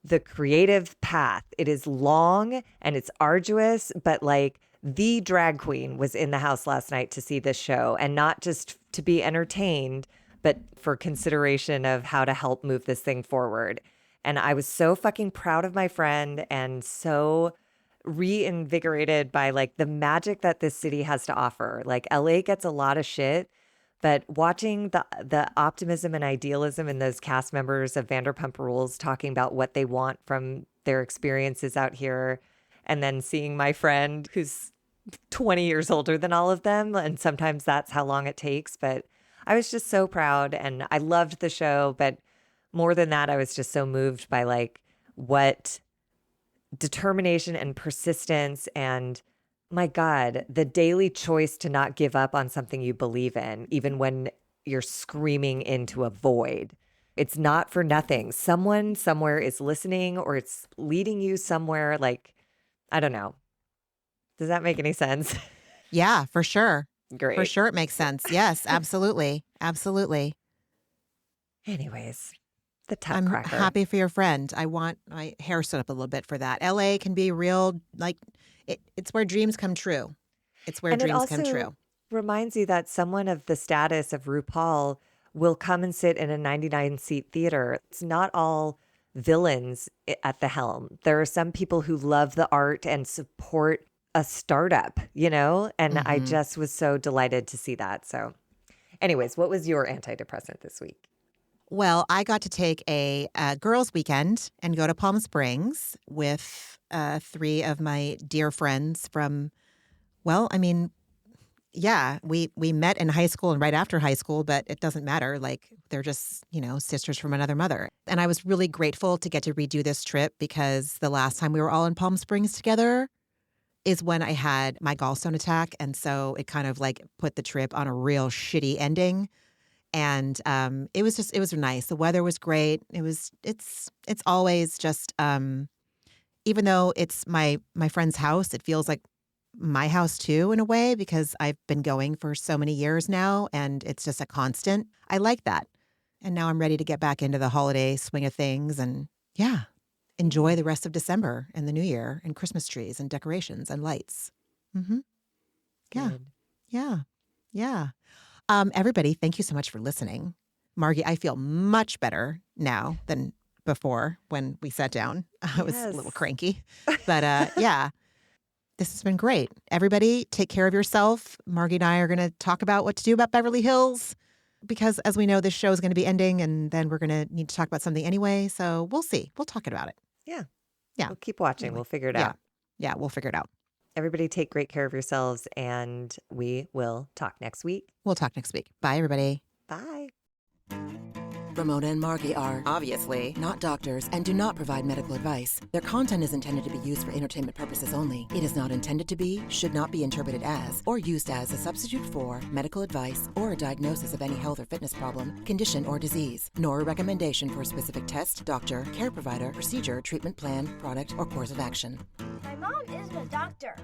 the creative path. It is long and it's arduous, but like the drag queen was in the house last night to see this show, and not just to be entertained, but for consideration of how to help move this thing forward. And I was so fucking proud of my friend and so reinvigorated by like the magic that this city has to offer. Like LA gets a lot of shit, but watching the optimism and idealism in those cast members of Vanderpump Rules talking about what they want from their experiences out here, and then seeing my friend who's 20 years older than all of them, and sometimes that's how long it takes. But I was just so proud, and I loved the show. But more than that, I was just so moved by like what determination and persistence, and my God, the daily choice to not give up on something you believe in, even when you're screaming into a void. It's not for nothing. Someone somewhere is listening, or it's leading you somewhere. Like, I don't know. Does that make any sense? Yeah, for sure. Great. For sure it makes sense. Yes, absolutely. Absolutely. Anyways, The tut I'm cracker. happy for your friend. I want my hair stood up a little bit for that. LA can be real, like, it's where dreams come true. It's where And it dreams come also true. reminds you that someone of the status of RuPaul will come and sit in a 99-seat theater. It's not all villains at the helm. There are some people who love the art and support a startup, And I Mhm. just was so delighted to see that. So, anyways, what was your antidepressant this week? Well, I got to take a girls' weekend and go to Palm Springs with 3 of my dear friends from, well, I mean, yeah, we met in high school and right after high school, but it doesn't matter. Like, they're just, sisters from another mother. And I was really grateful to get to redo this trip because the last time we were all in Palm Springs together is when I had my gallstone attack. And so it kind of like put the trip on a real shitty ending. And it was nice. The weather was great. It's always just even though it's my friend's house, it feels like my house too in a way because I've been going for so many years now and it's just a constant. I like that. And now I'm ready to get back into the holiday swing of things and yeah, enjoy the rest of December and the New Year and Christmas trees and decorations and lights. Mm-hmm. Yeah. Good. Yeah. Yeah. Everybody, thank you so much for listening. Margie, I feel much better now than before when we sat down. I was a little Yes. cranky. But yeah, this has been great. Everybody, take care of yourself. Margie and I are going to talk about what to do about Beverly Hills because, as we know, this show is going to be ending and then we're going to need to talk about something anyway. So we'll see. We'll talk about it. Yeah. Yeah. We'll keep watching. Anyway. We'll figure it Yeah. out. Yeah, we'll figure it out. Everybody take great care of yourselves, and we will talk next week. We'll talk next week. Bye, everybody. Bye. Ramona and Margie are obviously not doctors and do not provide medical advice. Their content is intended to be used for entertainment purposes only. It is not intended to be, should not be interpreted as, or used as a substitute for medical advice or a diagnosis of any health or fitness problem, condition, or disease, nor a recommendation for a specific test, doctor, care provider, procedure, treatment plan, product, or course of action. My mom isn't a doctor.